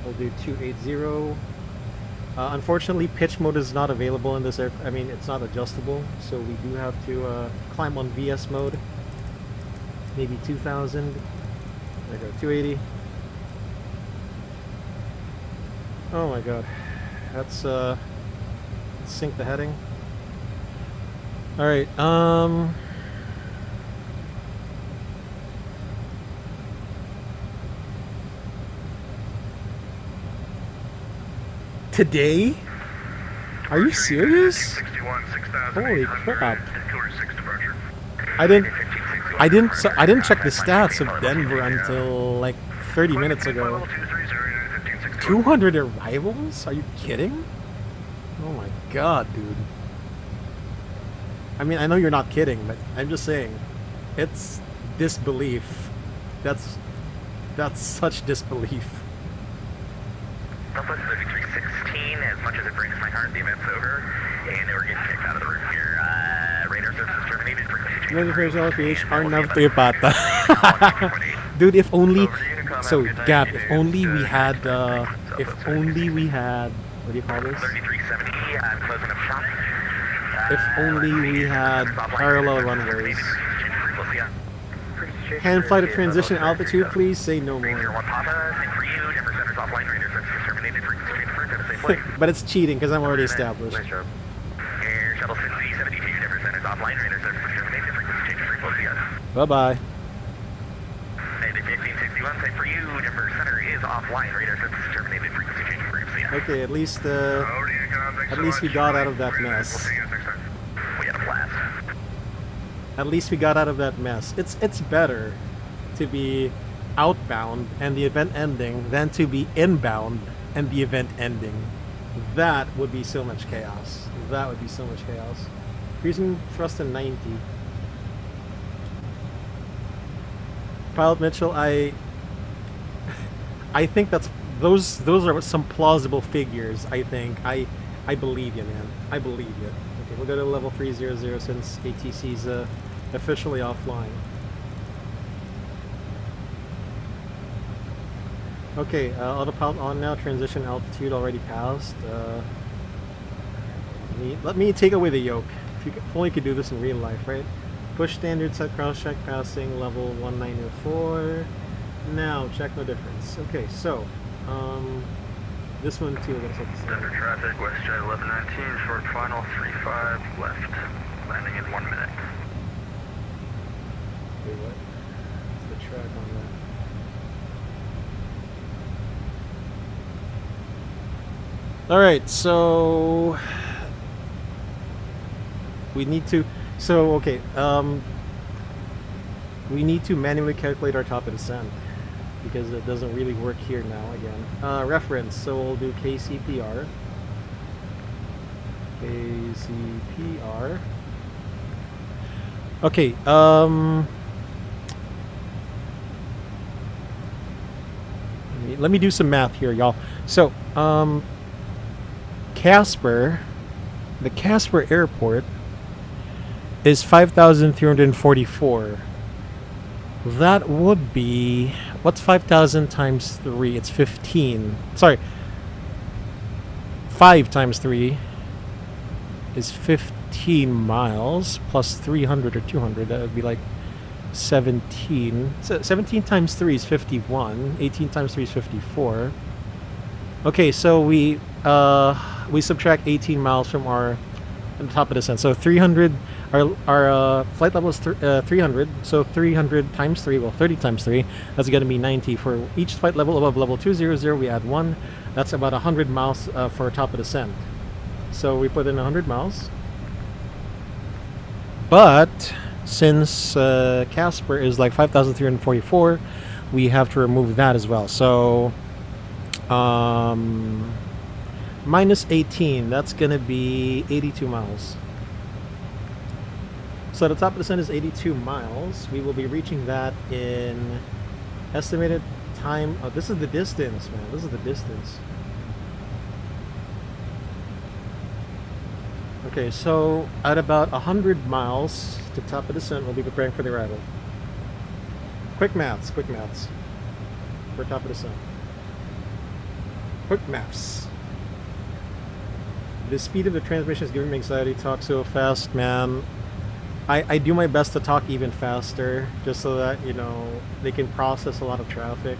we'll do 280. Unfortunately, pitch mode is not available in this air. I mean, it's not adjustable, so we do have to climb on VS mode. Maybe 2,000. There we go, 280. Oh my god. Let's sync the heading. Alright, Today? Are you serious? Holy crap. I didn't check the stats of Denver until like 30 minutes ago. 200 arrivals? Are you kidding? Oh my god, dude. I mean, I know you're not kidding, but I'm just saying, it's disbelief. That's such disbelief.
Southwest 3316, as much as it breaks my heart, the event's over, and we're getting kicked out of the room here. Radar services terminated.
Dude, if only... So, Gap, if only we had, what do you call this?
3370, I'm closing up shop.
If only we had parallel runways. Hand flight of transition altitude, please say no more. But it's cheating because I'm already established.
Air Shuttle 6072, Denver Center's offline, radar services terminated, frequency change free, close the
Bye bye.
Mayday 1561, same for you, Denver Center is offline, radar services terminated, frequency change free, see ya.
Okay, at least we got out of that mess.
We had a blast.
At least we got out of that mess. It's better to be outbound and the event ending than to be inbound and the event ending. That would be so much chaos. That would be so much chaos. Cruising thrust to 90. Pilot Mitchell, I think those are some plausible figures. I think I believe you, man. I believe you. Okay, we'll go to level 300 since ATC's officially offline. Okay, autopilot on now. Transition altitude already passed. Let me take away the yoke. If only could do this in real life, right? Push standard, set cross check, passing level 1904. Now check no difference. Okay, so this one too. Let's look.
Denver traffic, WestJet 1119, short final 35 left. Landing in 1 minute.
Wait, what? What's the track on that? Alright, so we need to... So, okay, we need to manually calculate our top of descent because it doesn't really work here now again. Reference, so we'll do KCPR. KCPR. Okay, let me do some math here, y'all. So, Casper, the Casper airport is 5,344. That would be, what's 5,000 times 3? It's 15. Sorry. 5 times 3 is 15 miles plus 300 or 200. That would be like 17. So 17 times 3 is 51. 18 times 3 is 54. Okay, so we subtract 18 miles from our top of descent. So 300, our flight level is 300. So 300 times 3, well 30 times 3, that's going to be 90. For each flight level above level 200, we add 1. That's about 100 miles for our top of descent. So we put in 100 miles. But since Casper is like 5,344, we have to remove that as well. So minus 18, that's gonna be 82 miles. So the top of the descent is 82 miles. We will be reaching that in estimated time. Oh, this is the distance, man. This is the distance. Okay, so at about 100 miles to top of descent, we'll be preparing for the arrival. Quick maths for top of descent. Quick maths. The speed of the transmission is giving me anxiety. Talk so fast, man. I do my best to talk even faster, just so that, you know, they can process a lot of traffic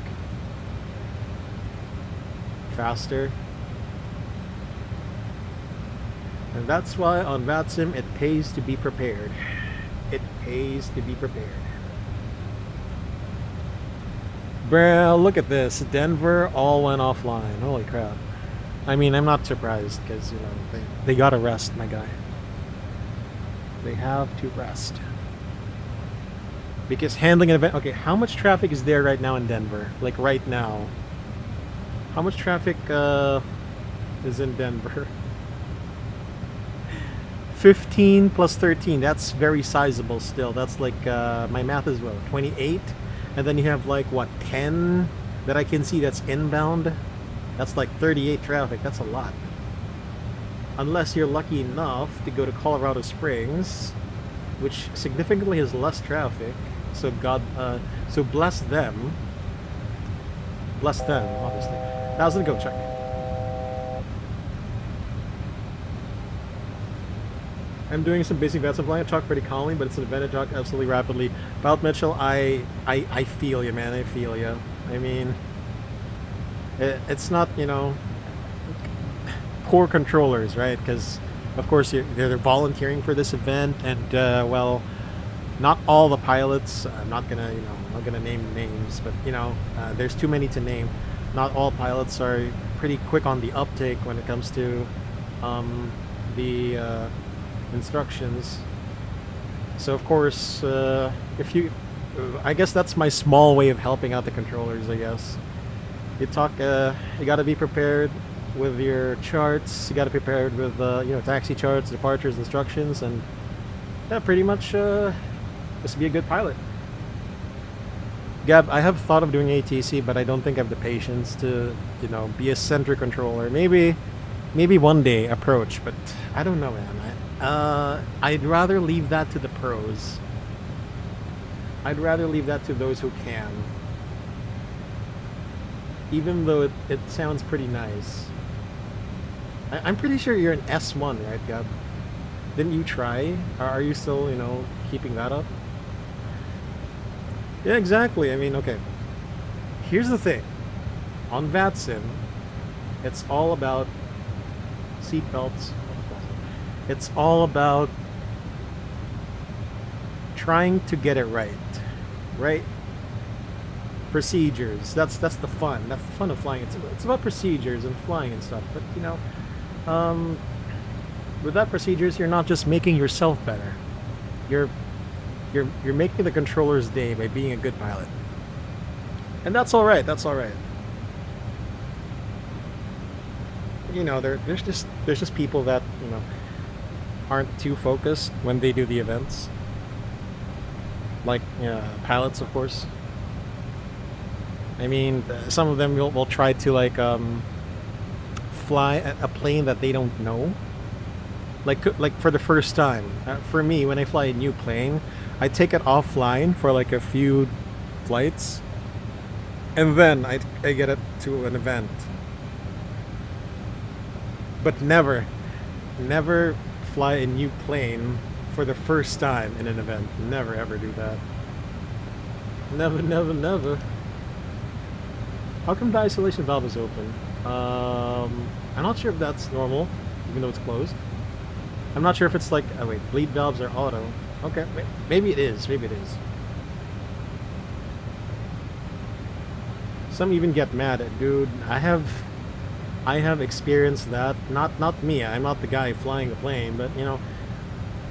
faster. And that's why on VATSIM it pays to be prepared. It pays to be prepared. Bro, look at this. Denver all went offline. Holy crap. I mean, I'm not surprised because, you know, they gotta rest, my guy. They have to rest. Because handling an event... Okay, how much traffic is there right now in Denver? Like right now. How much traffic is in Denver? 15 plus 13, that's very sizable still. That's like, my math is what, 28? And then you have like, what, 10 that I can see that's inbound? That's like 38 traffic, that's a lot. Unless you're lucky enough to go to Colorado Springs, which significantly has less traffic. So so bless them. Bless them, obviously. Now I was gonna go check. I'm doing some basic VATSIM flying. I talk pretty calmly, but it's an event I talk absolutely rapidly. About Mitchell, I feel you, man. I feel you. I mean, it's not, you know, poor controllers, right? Because, of course, they're volunteering for this event, and, well, not all the pilots, I'm not gonna, you know, I'm not gonna name names, but, you know, there's too many to name. Not all pilots are pretty quick on the uptake when it comes to the instructions. So of course, if you, I guess that's my small way of helping out the controllers, I guess. You talk, you got to be prepared with your charts. You got to be prepared with, you know, taxi charts, departures, instructions, and yeah, pretty much just be a good pilot. Gab, I have thought of doing ATC, but I don't think I have the patience to, you know, be a center controller. Maybe one day approach, but I don't know, man. I'd rather leave that to the pros. I'd rather leave that to those who can. Even though it sounds pretty nice. I'm pretty sure you're an S1, right, Gab? Didn't you try? Are you still, you know, keeping that up? Yeah, exactly. I mean, okay. Here's the thing. On VATSIM, it's all about seatbelts. It's all about trying to get it right, right? Procedures. That's the fun. That's the fun of flying. It's about procedures and flying and stuff. But you know, with that procedures, you're not just making yourself better. You're You're making the controller's day by being a good pilot. And that's all right. That's all right. You know, there's just people that, you know, aren't too focused when they do the events. Like pilots, of course. I mean, some of them will try to like fly a plane that they don't know. Like for the first time. For me, when I fly a new plane, I take it offline for like a few flights, and then I get it to an event. But never fly a new plane for the first time in an event. Never ever do that. Never. How come the isolation valve is open? I'm not sure if that's normal, even though it's closed. I'm not sure if it's like, oh wait, bleed valves are auto. Okay, wait, maybe it is. Some even get mad at, dude. I have experienced that. Not me. I'm not the guy flying the plane, but you know,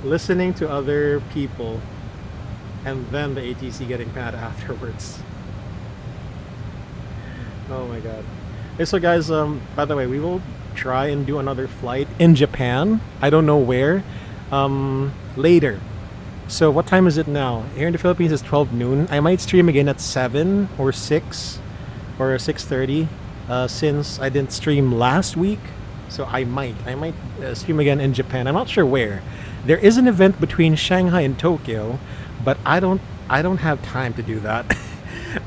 listening to other people, and then the ATC getting mad afterwards. Oh my god. Hey, so guys, by the way, we will try and do another flight in Japan. I don't know where. Later. So what time is it now? Here in the Philippines it's 12 noon. I might stream again at 7 or 6 or 6:30 since I didn't stream last week. So I might stream again in Japan. I'm not sure where. There is an event between Shanghai and Tokyo, but I don't have time to do that.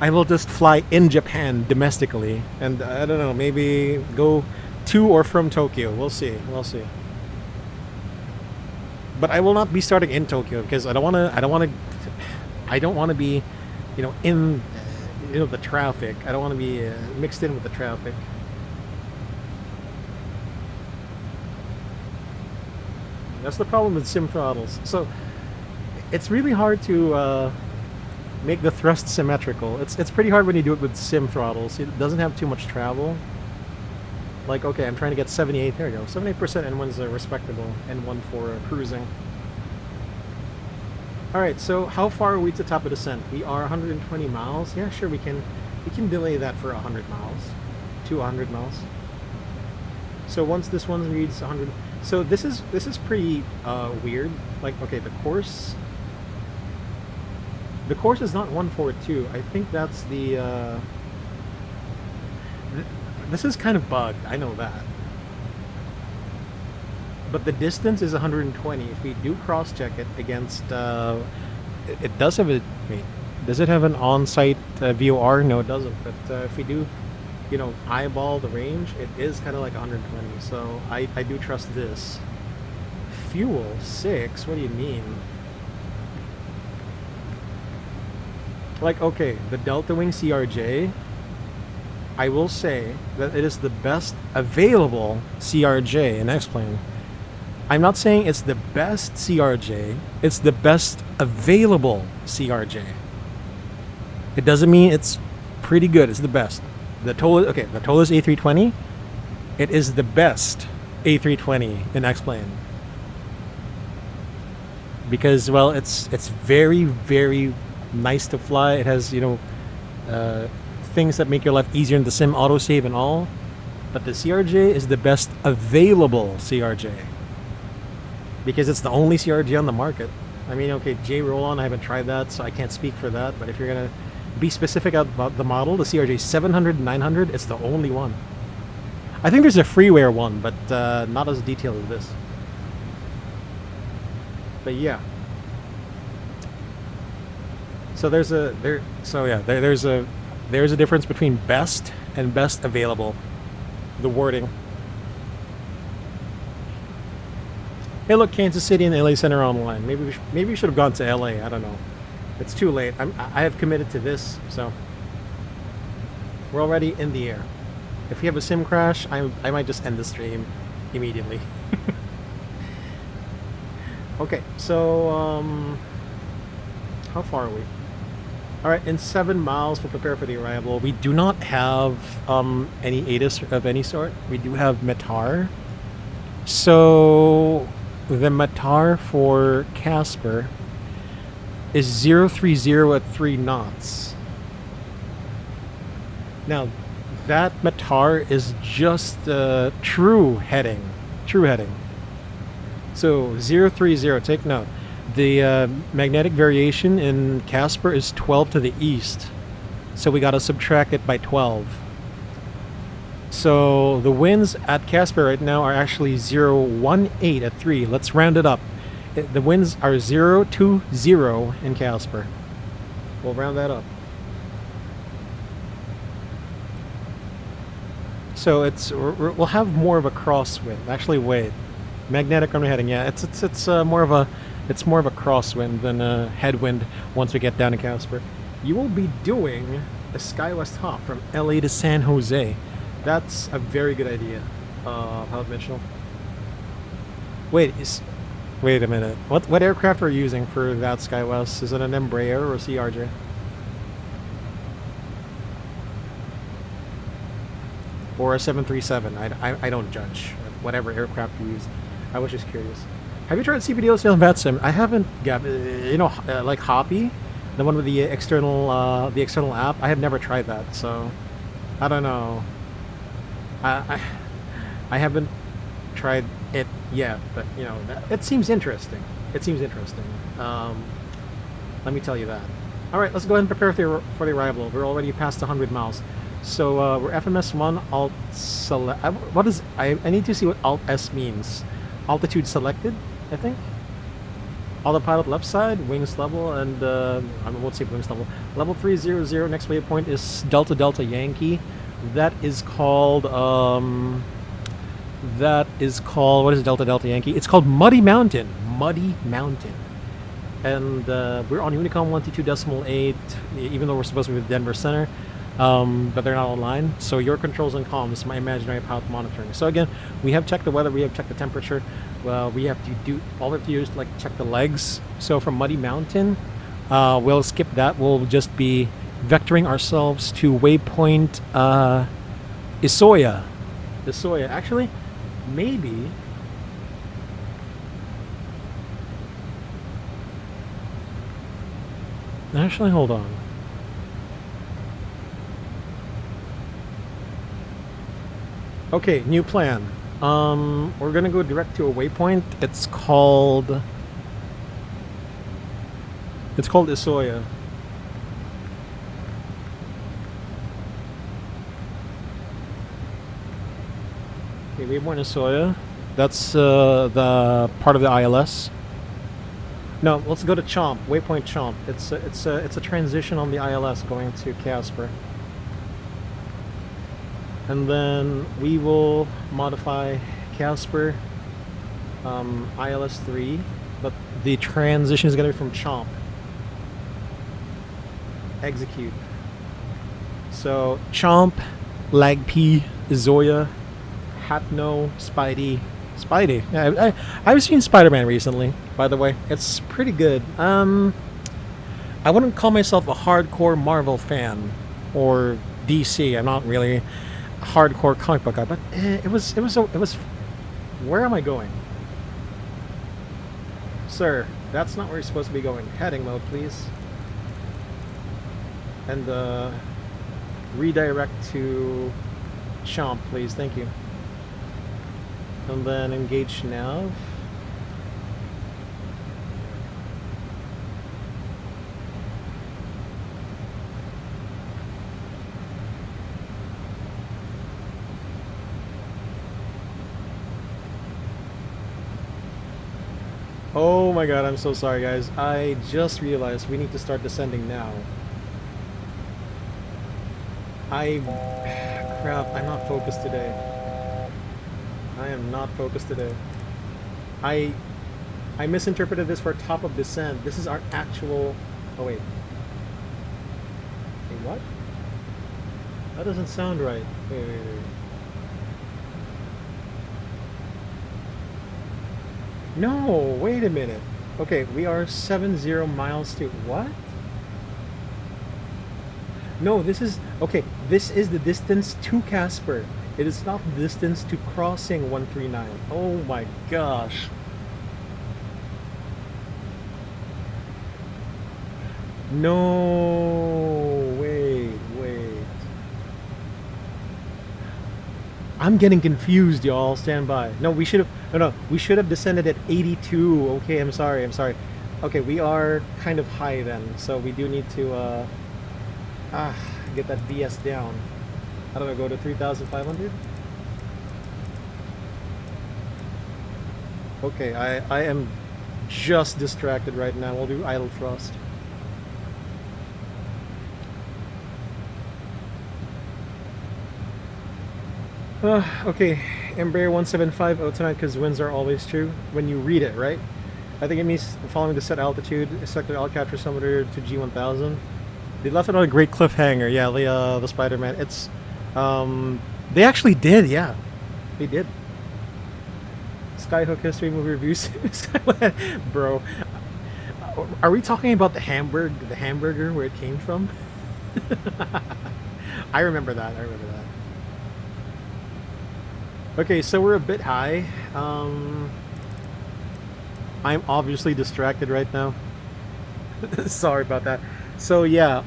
I will just fly in Japan domestically, and I don't know, maybe go to or from Tokyo. We'll see. But I will not be starting in Tokyo because I don't want to be, you know, in the traffic. I don't want to be mixed in with the traffic. That's the problem with sim throttles. So it's really hard to make the thrust symmetrical. It's pretty hard when you do it with sim throttles. It doesn't have too much travel. Like, okay, I'm trying to get 78. There we go. 78% N1's a respectable N1 for cruising. Alright, so how far are we to top of descent? We are 120 miles. Yeah, sure, we can delay that for 100 miles. To 100 miles. So once this one reads 100... So this is pretty weird. Like, okay, the course is not 142. I think that's the this is kind of bugged, I know that. But the distance is 120. If we do cross-check it against it does have a... Wait, does it have an on-site VOR? No, it doesn't. But if we do, you know, eyeball the range, it is kind of like 120. So I do trust this. Fuel 6? What do you mean? Like, okay, the DeltaWing CRJ, I will say that it is the best available CRJ in X-Plane. I'm not saying it's the best CRJ, it's the best available CRJ. It doesn't mean it's pretty good, it's the best. The Tola A320, it is the best A320 in X-Plane. Because, well, it's very, very nice to fly. It has, you know, things that make your life easier in the sim, autosave and all. But the CRJ is the best available CRJ. Because it's the only CRJ on the market. I mean, okay, J-Roll-On, I haven't tried that, so I can't speak for that. But if you're going to be specific about the model, the CRJ-700 and 900, it's the only one. I think there's a freeware one, but not as detailed as this. But yeah. So there's a difference between best and best available. The wording. Hey, look, Kansas City and LA Center online. Maybe we should have gone to LA. I don't know. It's too late. I have committed to this, so we're already in the air. If we have a sim crash, I might just end the stream immediately. Okay, so how far are we? Alright, in 7 miles, we'll prepare for the arrival. We do not have any ATIS of any sort. We do have METAR. So the METAR for Casper is 030 at 3 knots. Now, that METAR is just true heading. True heading. So 030, take note. The magnetic variation in Casper is 12 to the east. So we got to subtract it by 12. So the winds at Casper right now are actually 018 at 3. Let's round it up. The winds are 020 in Casper. We'll round that up. So we'll have more of a crosswind. Actually, wait, magnetic underheading. Yeah, it's more of a crosswind than a headwind once we get down to Casper. You will be doing a SkyWest hop from LA to San Jose. That's a very good idea, Pilot Mitchell. Wait a minute. What aircraft are you using for that SkyWest? Is it an Embraer or a CRJ? Or a 737? I don't judge whatever aircraft you use. I was just curious. Have you tried CPDO sale and VATSIM? I haven't got, like Hoppy, the one with the external app. I have never tried that, so I don't know. I haven't tried it yet, but it seems interesting. It seems interesting. Let me tell you that. All right, let's go ahead and prepare for the arrival. We're already past 100 miles. So we're FMS1 Alt select. What is I need to see what Alt S means. Altitude selected, I think. Autopilot left side, wings level, and I won't say wings level. Level 300. Next waypoint is Delta Yankee. That is called what is Delta Yankee? It's called Muddy Mountain. Muddy Mountain. And we're on Unicom 122.8, even though we're supposed to be with Denver Center. But they're not online, so your controls and comms, my imaginary pilot monitoring. So again, we have checked the weather, we have checked the temperature. Well, we have to do all we have to do is like check the legs. So from Muddy Mountain, we'll skip that. We'll just be vectoring ourselves to waypoint Isoya. Actually, maybe. Actually, hold on. Okay, new plan. We're gonna go direct to a waypoint. It's called Isoya. Okay, waypoint Isoya. That's the part of the ILS. No, let's go to Chomp. Waypoint Chomp. It's a transition on the ILS going to Casper. And then we will modify Casper ILS 3, but the transition is going to be from Chomp. Execute. So Chomp, Lag-P, Zoya, Hatno, Spidey. Yeah, I've seen Spider-Man recently, by the way. It's pretty good. I wouldn't call myself a hardcore Marvel fan or DC. I'm not really a hardcore comic book guy, but it was. Where am I going, sir? That's not where you're supposed to be going. Heading mode, please, and redirect to Chomp, please. Thank you. And then engage nav. Oh my god, I'm so sorry guys. I just realized we need to start descending now. Crap, I'm not focused today. I am not focused today. I misinterpreted this for top of descent. This is our actual... Oh wait. Wait, what? That doesn't sound right. Wait. No, wait a minute. Okay, we are 70 miles to... What? No, this is... Okay, this is the distance to Casper. It is not the distance to crossing 139. Oh my gosh. No, wait. I'm getting confused, y'all. Stand by. No, we should have. No. We should have descended at 82. Okay, I'm sorry. Okay, we are kind of high then, so we do need to get that VS down. I don't know. Go to 3,500. Okay, I am just distracted right now. We'll do idle thrust. Okay, Embraer 175 out tonight because winds are always true when you read it, right? I think it means following the set altitude, selected Alcatraz altimeter to G1000. They left it on a great cliffhanger. Yeah, the Spider-Man. It's they actually did. Yeah, they did. Skyhook history movie reviews. Bro, are we talking about the hamburger where it came from? I remember that. Okay, so we're a bit high. I'm obviously distracted right now. Sorry about that. So yeah,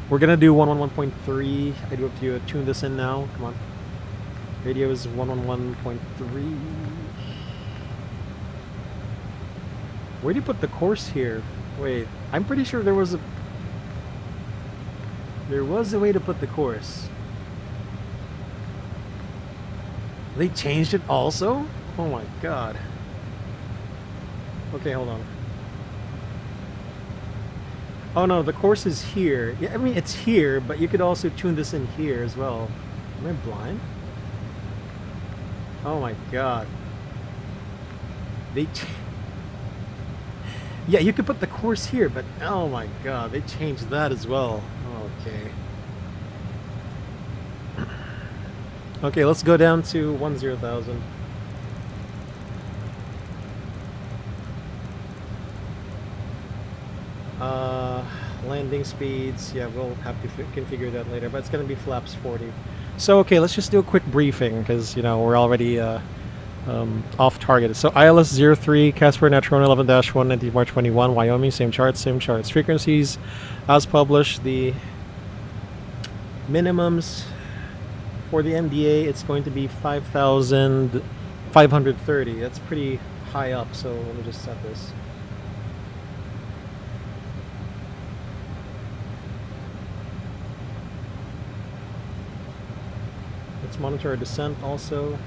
we're gonna do 111.3. I do have to tune this in now. Come on. Radio is 111.3. Where do you put the course here? Wait, I'm pretty sure there was a way to put the course. They changed it also? Oh my god. Okay, hold on. Oh no, the course is here. Yeah, I mean, it's here, but you could also tune this in here as well. Am I blind? Oh my god. Yeah, you could put the course here, but oh my god, they changed that as well. Okay. Okay, let's go down to 10,000. Landing speeds, yeah, we'll have to configure that later, but it's going to be flaps 40. So, okay, let's just do a quick briefing, because, you know, we're already off target. So, ILS 03, Casper, Natron 11-1, 19 March 21, Wyoming, same charts. Frequencies, as published, the minimums for the MDA, it's going to be 5,530. That's pretty high up, so let me just set this. Let's monitor our descent also.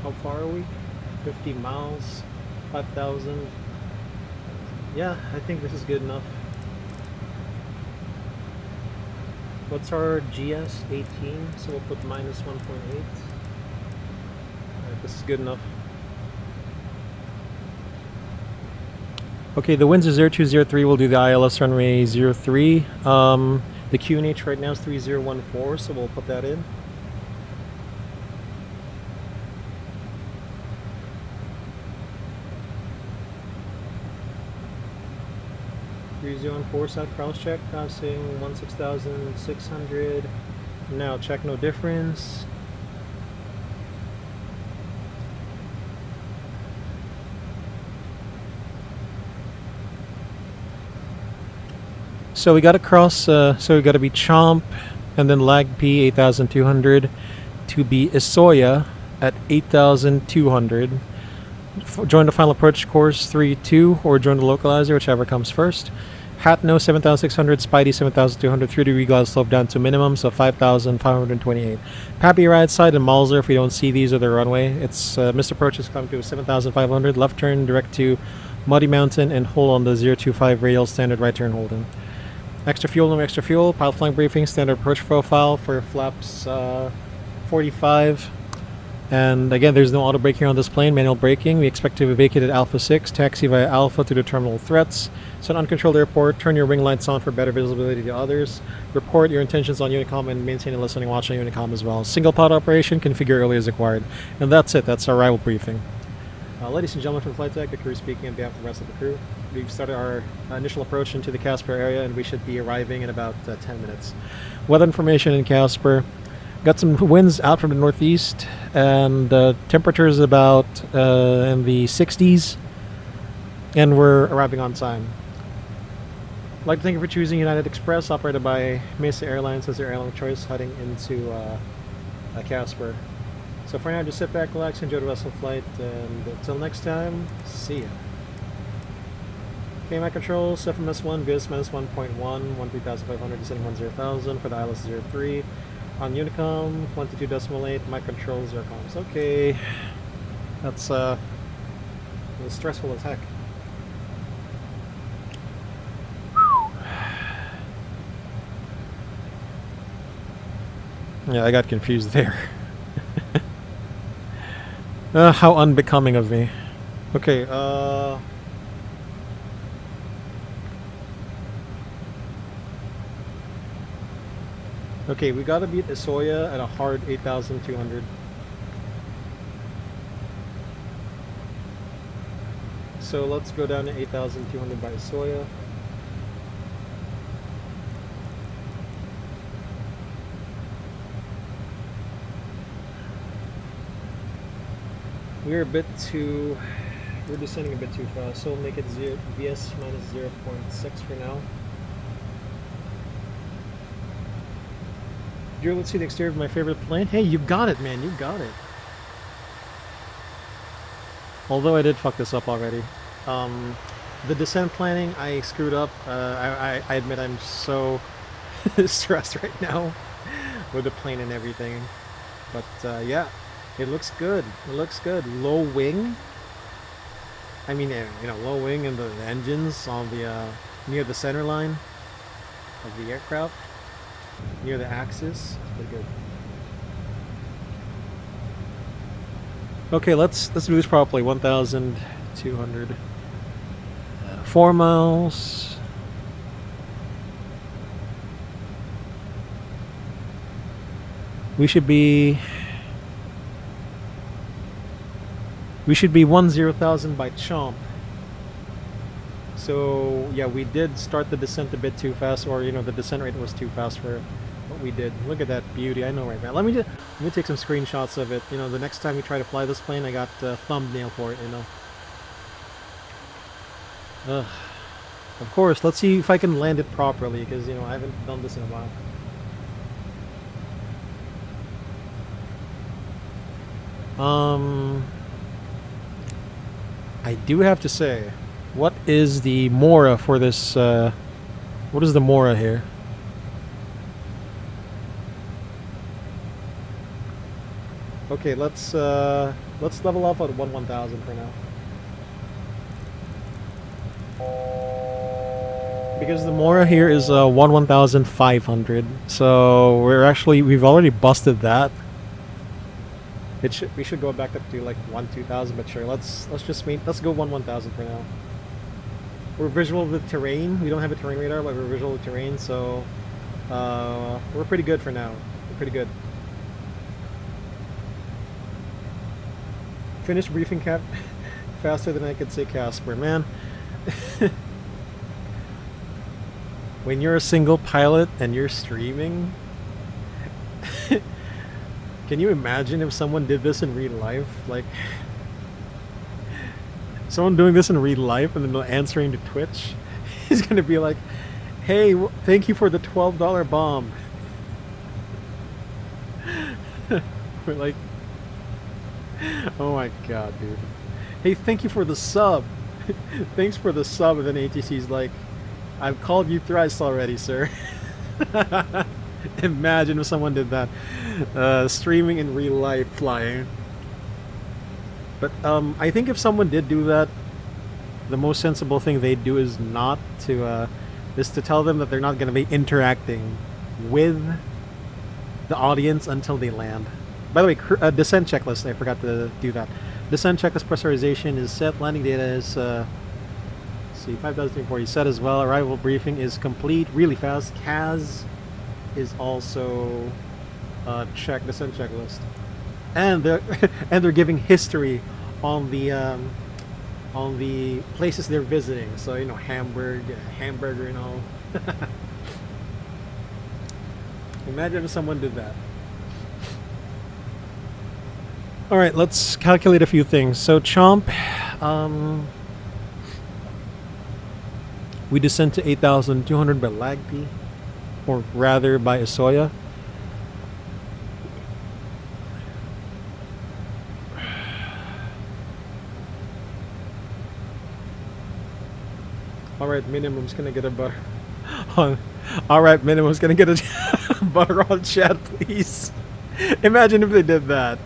How far are we? 50 miles, 5,000. Yeah, I think this is good enough. What's our GS? 18, so we'll put minus 1.8. Alright, this is good enough. Okay, the winds are 0203, we'll do the ILS runway 03. The QNH right now is 3014, so we'll put that in. South cross check, passing 16,600. Now check no difference. So we got to cross, so we got to be Chomp and then Lag P 8,200 to be Isoya at 8,200. Join the final approach course 3-2 or join the localizer, whichever comes first. Hatno 7,600, Spidey 7,200, 3-degree glide slope down to minimum, so 5,528. Pappy right side and Malzer, if we don't see these, are the runway. It's missed approaches come to 7,500, left turn direct to Muddy Mountain and hold on the 025 radial standard right turn holding. Extra fuel, no extra fuel. Pilot flying briefing, standard approach profile for flaps 45. And again, there's no auto braking on this plane, manual braking. We expect to vacate at Alpha 6, taxi via Alpha to the terminal threats. So an uncontrolled airport, turn your wing lights on for better visibility to others. Report your intentions on Unicom and maintain a listening watch on Unicom as well. Single pod operation, configure early as required. And that's it, that's our arrival briefing. Ladies and gentlemen from flight deck, the crew speaking on behalf of the rest of the crew. We've started our initial approach into the Casper area, and we should be arriving in about 10 minutes. Weather information in Casper. Got some winds out from the northeast, and temperatures about in the 60s, and we're arriving on time. I'd like to thank you for choosing United Express, operated by Mesa Airlines as your airline of choice heading into Casper. So for now, just sit back, relax, enjoy the rest of the flight, and until next time, see ya. KMAC control, FMS1, VS -1.1, 13,500, descending 10,000 for the ILS 03. On Unicom, 122.8, my control 0 comms. Okay. That's, it was stressful as heck. Yeah, I got confused there. How unbecoming of me. Okay, okay, we gotta beat Isoya at a hard 8,200. So let's go down to 8,200 by Isoya. We're descending a bit too fast, so we'll make it VS -0.6 for now. Drew, let's see the exterior of my favorite plane. Hey, you got it, man. You got it. Although I did fuck this up already. The descent planning, I screwed up. I admit I'm so stressed right now with the plane and everything. But yeah, it looks good. It looks good. Low wing. I mean, you know, low wing and the engines on the near the center line of the aircraft. Near the axis. Pretty good. Okay, let's do this properly. 1,200. 4 miles. We should be 10,000 by Chomp. So yeah, we did start the descent a bit too fast, or you know, the descent rate was too fast for what we did. Look at that beauty! I know right now. Let me take some screenshots of it. You know, the next time we try to fly this plane, I got a thumbnail for it. You know. Of course, let's see if I can land it properly, because you know I haven't done this in a while. I do have to say, what is the Mora for this? What is the Mora here? Okay, let's level off at 1,000 for now. Because the Mora here is 1,500, so we've already busted that. We should go back up to like 2,000, but sure, let's go 1,000 for now. We're visual of the terrain. We don't have a terrain radar, but we're visual of the terrain, so we're pretty good for now. We're pretty good. Finished briefing cap faster than I could say Casper, man. When you're a single pilot and you're streaming, can you imagine if someone did this in real life? Like, someone doing this in real life and then answering to Twitch, he's gonna be like, "Hey, thank you for the $12 bomb." We're like, oh my god, dude. Hey, thank you for the sub. Thanks for the sub. And then ATC's like, I've called you thrice already, sir. Imagine if someone did that. Streaming in real life, flying. But I think if someone did do that, the most sensible thing they'd do is not to is to tell them that they're not going to be interacting with the audience until they land. By the way, descent checklist, I forgot to do that. Descent checklist pressurization is set. Landing data is let's see, 5,340 set as well. Arrival briefing is complete, really fast. CAS is also descent checklist, and they're giving history on the on the places they're visiting. So, you know, hamburger and all. Imagine if someone did that. All right, let's calculate a few things. So Chomp, we descend to 8,200 by Lagpi, or rather by Isoya. All right, minimum's gonna get a butter on. All right, minimum's gonna get a butter on chat, please. Imagine if they did that.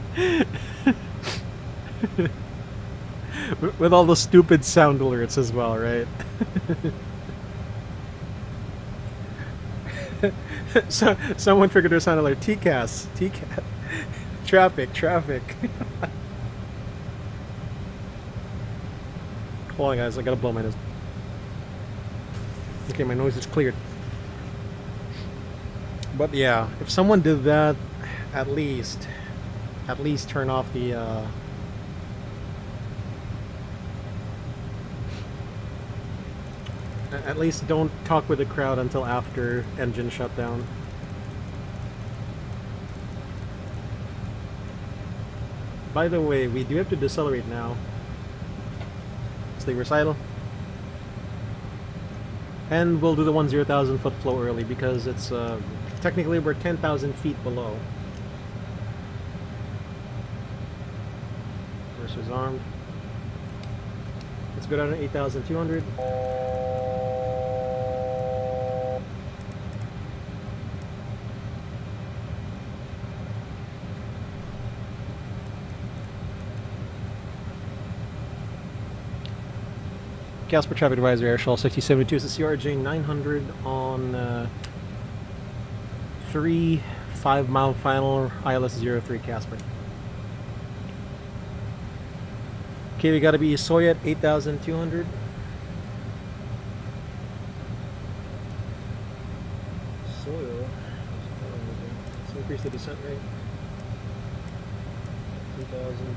With all the stupid sound alerts as well, right? So someone triggered their sound alert. TCAS, traffic. Hold on, guys. I gotta blow my nose. Okay, my nose is cleared. But yeah, if someone did that, at least turn off the at least don't talk with the crowd until after engine shutdown. By the way, we do have to decelerate now. Stay recital. And we'll do the 10,000 foot flow early because it's technically we're 10,000 feet below. Versus armed. Let's go down to 8,200. Casper Traffic Advisor Airshell 6072 is the CRJ-900 on 3 5-mile final ILS 03 Casper. Okay, we gotta be Isoya at 8,200. Soil. Let's increase the descent rate. 2,000.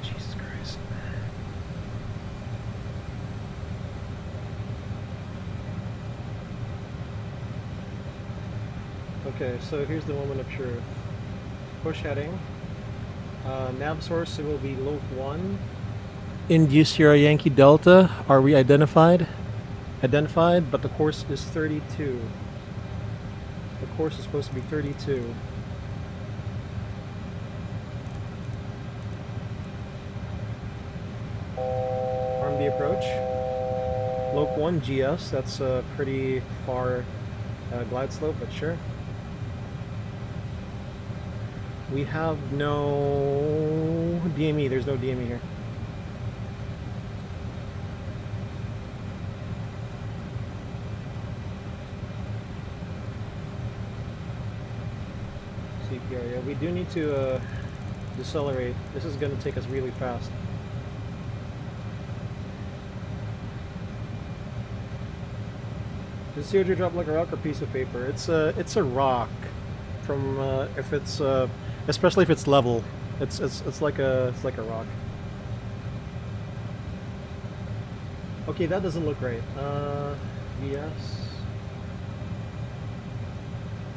Jesus Christ. Okay, so here's the moment of truth. Push heading. Nav source, it will be Loc 1. India Sierra Yankee Delta. Are we identified? Identified, but the course is 32. The course is supposed to be 32. The approach. Loc 1 GS, that's a pretty far glide slope, but sure. We have no DME, there's no DME here. CPR, yeah, we do need to decelerate. This is going to take us really fast. Does CRJ drop like a rock or piece of paper? It's a rock. From if it's especially if it's level, it's like a rock. Okay, that doesn't look right. VS.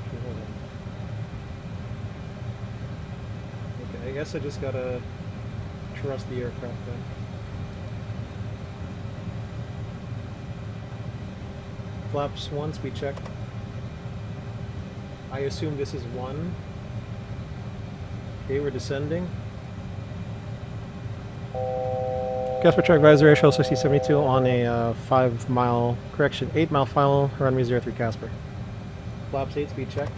Okay, hold on. Okay, I guess I just gotta trust the aircraft then. Flaps 1, speed check. I assume this is 1. Okay, we're descending. Casper Track Advisor Airshell 6072 on a 8-mile final, runway 03 Casper. Flaps 8, speed check.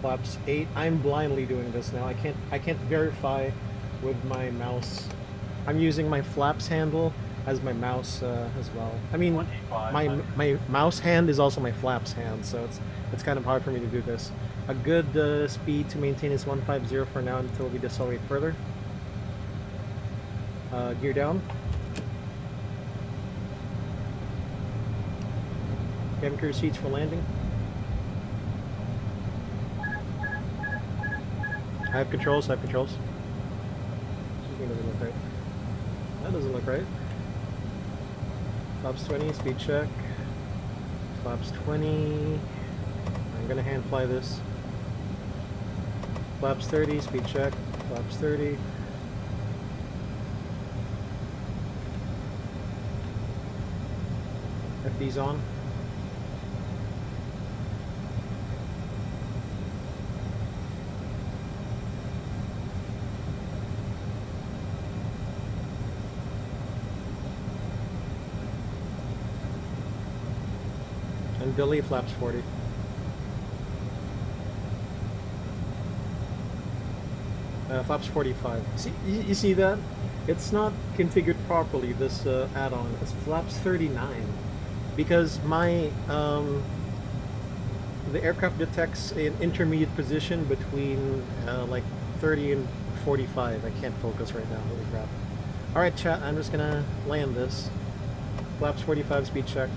Flaps 8. I'm blindly doing this now. I can't verify with my mouse. I'm using my flaps handle as my mouse as well. I mean, my mouse hand is also my flaps hand, so it's kind of hard for me to do this. A good speed to maintain is 150 for now until we decelerate further. Gear down. Cabin crew seats for landing. I have controls, Something doesn't look right. That doesn't look right. Flaps 20, speed check. Flaps 20. I'm gonna hand fly this. Flaps 30, speed check. Flaps 30. FD's on. And Billy flaps 40. Flaps 45. See, you see that? It's not configured properly, this add-on. It's flaps 39. Because my, the aircraft detects an intermediate position between like 30 and 45. I can't focus right now, holy crap. Alright chat, I'm just gonna land this. Flaps 45, speed check.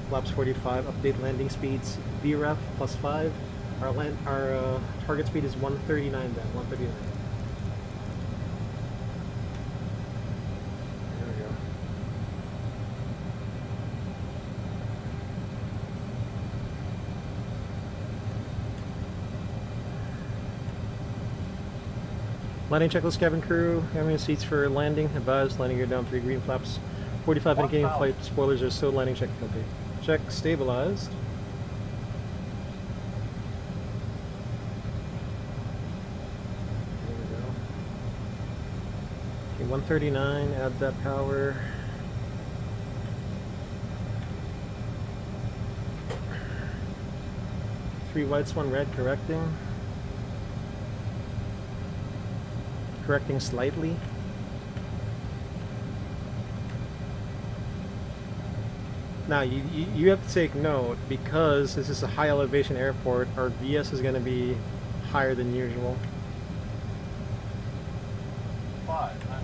Flaps 45, update landing speeds. VREF plus 5. Our target speed is 139 then, 139. There we go. Landing checklist, cabin crew. How many seats for landing? Advised, landing gear down 3 green flaps. 45 indicating flight spoilers are still landing check complete. Check stabilized. There we go. Okay, 139, add that power. Three whites, 1 red, correcting. Correcting slightly. Now you have to take note, because this is a high elevation airport, our VS is going to be higher than usual.
500.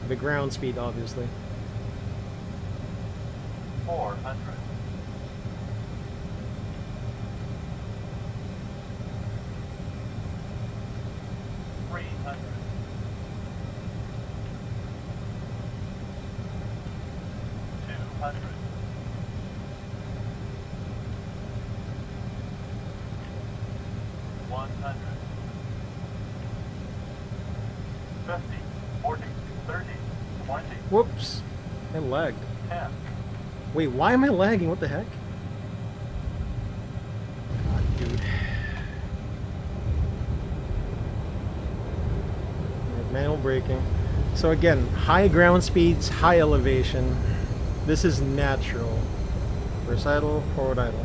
The ground speed, obviously.
400. 300. 200. 100. 50. 40. 30. 20.
Whoops! I lagged.
10.
Wait, why am I lagging? What the heck? God, dude. Manual braking. So again, high ground speeds, high elevation. This is natural. Reverse idle, forward idle.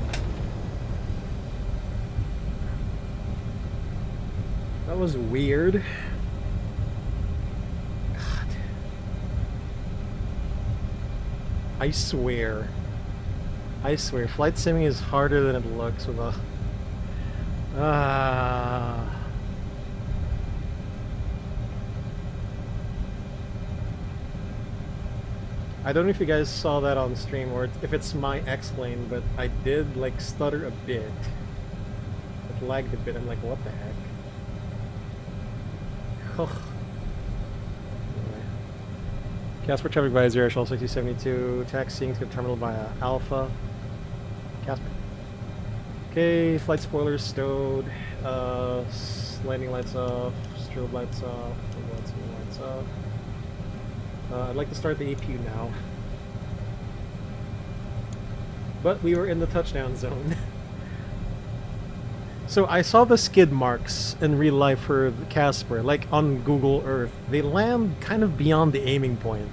That was weird. God. I swear, flight simming is harder than it looks with a... I don't know if you guys saw that on stream or if it's my X-plane, but I did like stutter a bit. It lagged a bit. I'm like, what the heck? Anyway. Casper traffic advisor, Airshell 6072, taxiing to terminal via Alpha. Casper. Okay, flight spoilers stowed. Landing lights off, strobe lights off, lights off. I'd like to start the APU now. But we were in the touchdown zone. So I saw the skid marks in real life for the Casper, like on Google Earth. They land kind of beyond the aiming point.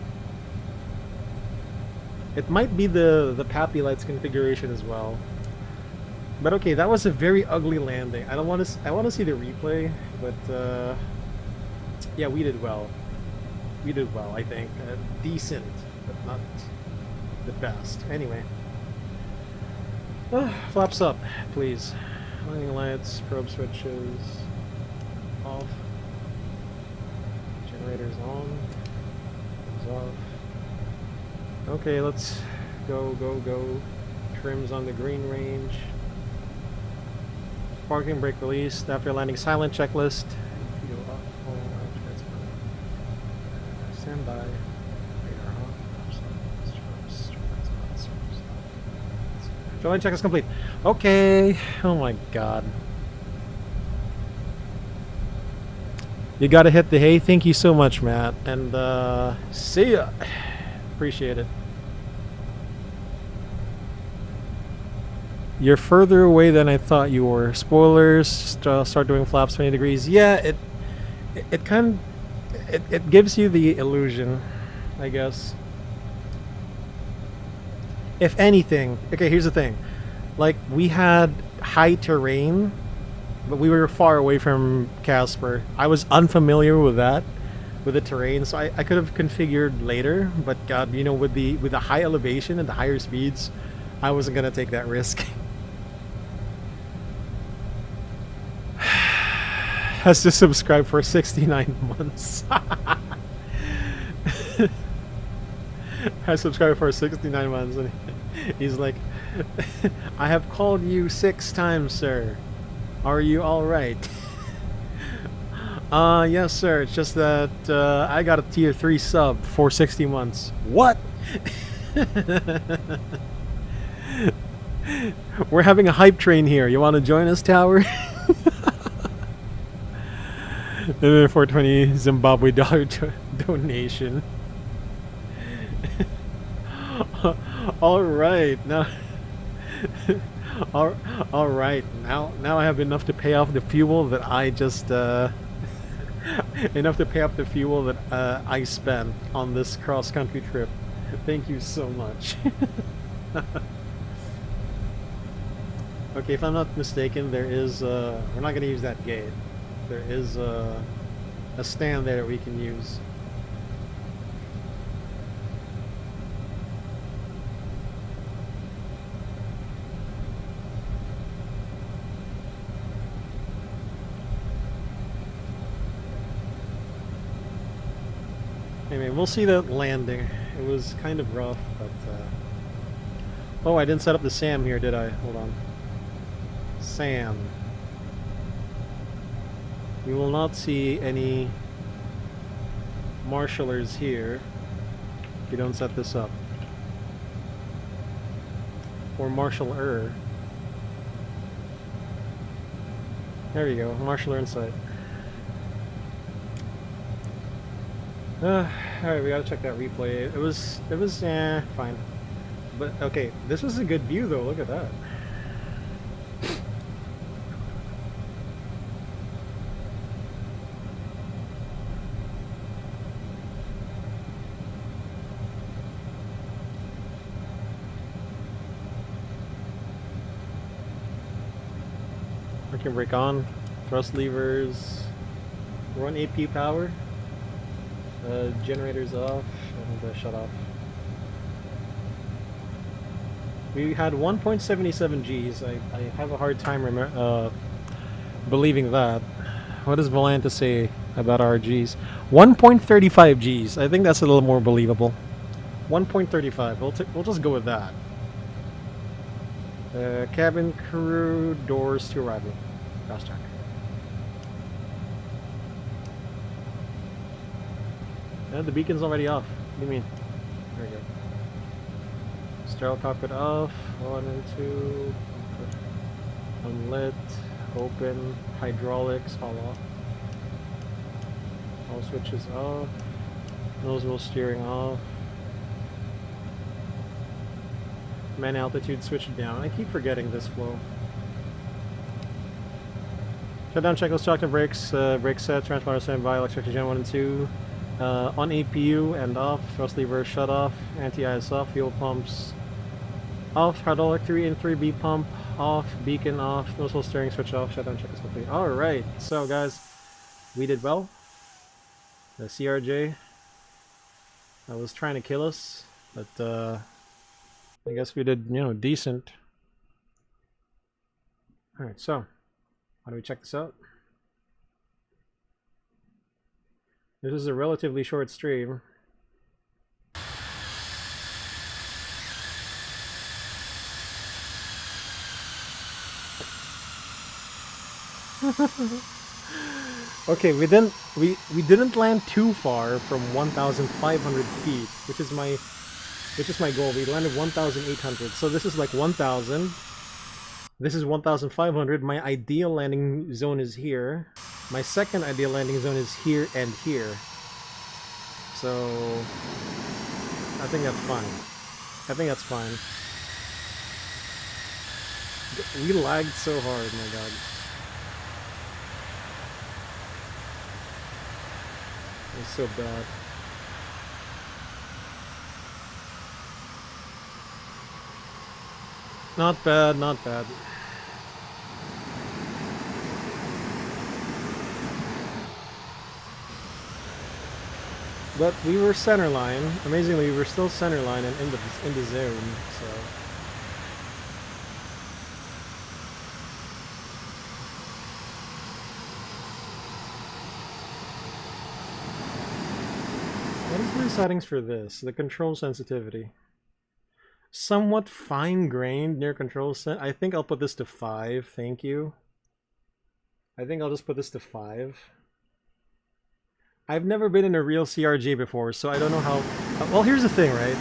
It might be the Pappy Lights configuration as well. But okay, that was a very ugly landing. I want to see the replay, but yeah, we did well. We did well, I think. Decent, but not the best. Anyway. Flaps up, please. Landing lights, probe switches off. Generators on. Off. Okay, let's go. Trims on the green range. parking brake released after landing. Silent checklist. Stand by. Drilling check is complete. Okay. Oh my god. You gotta hit the hay. Thank you so much, Matt. And see ya. Appreciate it. You're further away than I thought you were. Spoilers. Start doing flaps 20 degrees. Yeah, it gives you the illusion, I guess. If anything, okay, here's the thing. Like, we had high terrain, but we were far away from Casper. I was unfamiliar with that, with the terrain, so I could have configured later, but god, you know, with the high elevation and the higher speeds, I wasn't gonna take that risk. Has to subscribe for 69 months. I subscribed for 69 months and he's like, I have called you 6 times, sir. Are you alright? Yes, sir. It's just that I got a tier 3 sub for 60 months. What? We're having a hype train here. You want to join us, Tower? And then 420 Zimbabwe dollar donation. All right, now. all right, now I have enough to pay off the fuel that I just enough to pay off the fuel that I spent on this cross-country trip. Thank you so much. Okay, if I'm not mistaken, there is we're not going to use that gate. There is a stand there that we can use. Anyway, we'll see the landing. It was kind of rough, but oh, I didn't set up the SAM here, did I? Hold on. SAM. You will not see any marshallers here if you don't set this up. Or marshaller. There you go, marshaller in sight. Alright, we gotta check that replay. It was fine. But, okay, this was a good view though, look at that. Parking brake on, thrust levers, we're on AP power. Generators off and shut off. We had 1.77 Gs. I have a hard time believing that. What does Volanta say about our Gs? 1.35 Gs. I think that's a little more believable. 1.35. We'll just go with that. Cabin crew, doors to arrival. Cross check. And the beacon's already off. What do you mean? There we go. Sterile cockpit off. 1 and 2. Unlit. Open. Hydraulics all off. All switches off. Nose wheel steering off. Man altitude switch down. I keep forgetting this flow. Shutdown checklist, chock and brakes. Brake set. Transponder standby. Electric gen 1 and 2. On APU and off, thrust lever shut off, anti-ice off, fuel pumps off, hydraulic 3 and 3B pump off, beacon off, nozzle steering switch off, shutdown check is complete. Alright, so guys, we did well. The CRJ was trying to kill us, but I guess we did, you know, decent. Alright, so, how do we check this out? This is a relatively short stream. Okay, we didn't land too far from 1,500 feet, which is my goal. We landed 1,800, so this is like 1,000. This is 1,500. My ideal landing zone is here. My second ideal landing zone is here and here. So I think that's fine. I think that's fine. We lagged so hard, my god. It's so bad. Not bad, not bad. But we were centerline. Amazingly, we were still centerline and in the zone. So what is the settings for this? The control sensitivity. Somewhat fine-grained near control set. I think I'll put this to 5. Thank you. I think I'll just put this to 5. I've never been in a real CRJ before, so I don't know how... well, here's the thing, right?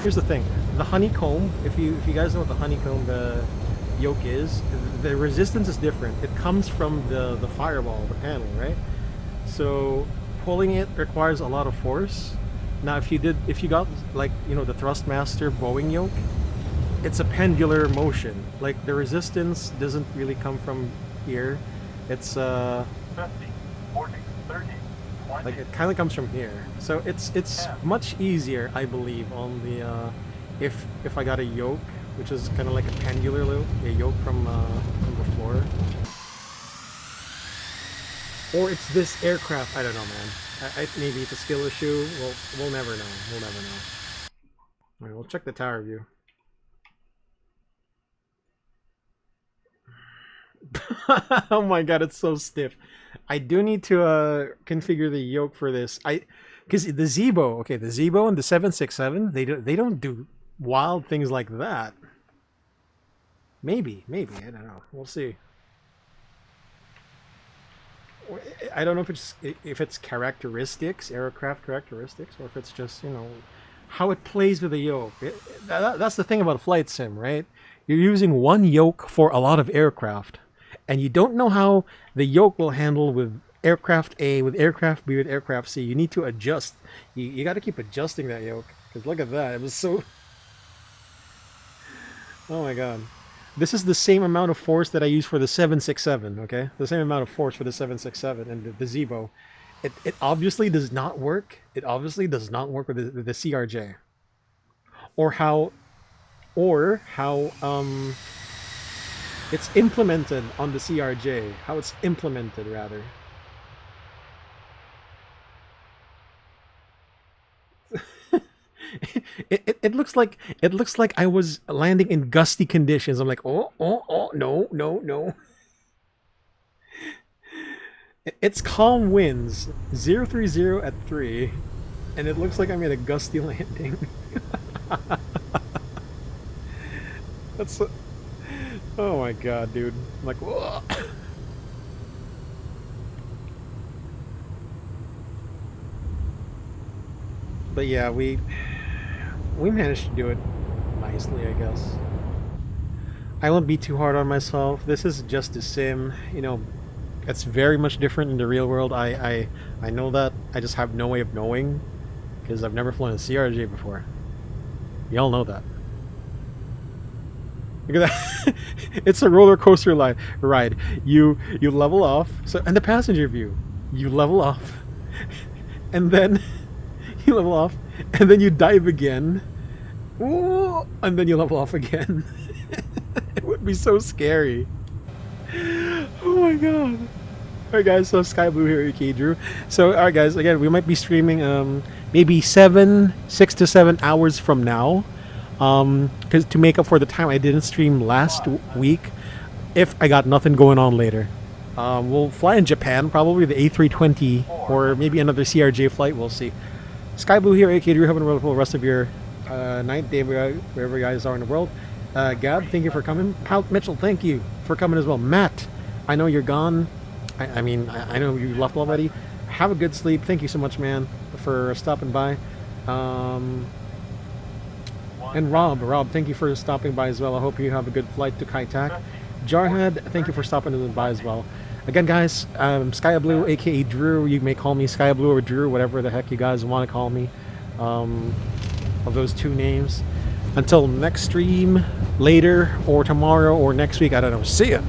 Here's the thing. The honeycomb, if you guys know what the honeycomb yoke is, the resistance is different. It comes from the firewall, the panel, right? So pulling it requires a lot of force. Now, if you got, like, you know, the Thrustmaster Boeing yoke, it's a pendular motion. Like, the resistance doesn't really come from here. It's
50, 40, 30, 20.
like it kind of comes from here. So it's much easier, I believe, on the if I got a yoke, which is kind of like a pendular yoke from the floor. Or it's this aircraft. I don't know, man. Maybe it's a skill issue. We'll never know. We'll never know. All right, we'll check the tower view. Oh my god, it's so stiff. I do need to configure the yoke for this. Because the Zebo, okay, the Zebo and the 767, they don't do wild things like that. Maybe, I don't know. We'll see. I don't know if it's characteristics, aircraft characteristics, or if it's just, you know, how it plays with the yoke. That's the thing about a flight sim, right? You're using one yoke for a lot of aircraft, and you don't know how the yoke will handle with aircraft A, with aircraft B, with aircraft C. You need to adjust. You got to keep adjusting that yoke, because look at that. It was so... Oh my god. This is the same amount of force that I use for the 767, okay? The same amount of force for the 767 and the Zebo. It obviously does not work. It obviously does not work with the CRJ. Or how it's implemented on the CRJ. How it's implemented, rather. It looks like I was landing in gusty conditions. I'm like, oh, no. It's calm winds, 030 at 3, and it looks like I'm in a gusty landing. That's oh my god, dude. I'm like, whoa. But yeah, we managed to do it nicely, I guess. I won't be too hard on myself. This is just a sim, you know. It's very much different in the real world. I know that. I just have no way of knowing, because I've never flown a CRJ before. Y'all know that. Look at that. It's a roller coaster ride. You level off. So, and the passenger view, you level off, and then you level off, and then you dive again. Ooh, and then you level off again. It would be so scary. Oh my god. Alright guys, so SkyBloo here, aka Drew. So alright guys, again, we might be streaming maybe 6 to 7 hours from now. Because to make up for the time I didn't stream last week, if I got nothing going on later. We'll fly in Japan, probably the A320, or maybe another CRJ flight, we'll see. SkyBloo here, aka Drew, having a wonderful rest of your night, day, wherever you guys are in the world. Gab, thank you for coming. Pal Mitchell, thank you for coming as well. Matt, I know you're gone. I mean, I know you left already. Have a good sleep. Thank you so much, man, for stopping by. And Rob, thank you for stopping by as well. I hope you have a good flight to Kai-Tak. Jarhead, thank you for stopping by as well. Again, guys, SkyBloo, aka Drew. You may call me SkyBloo or Drew, whatever the heck you guys want to call me. Of those two names. Until next stream, later, or tomorrow, or next week, I don't know. See ya!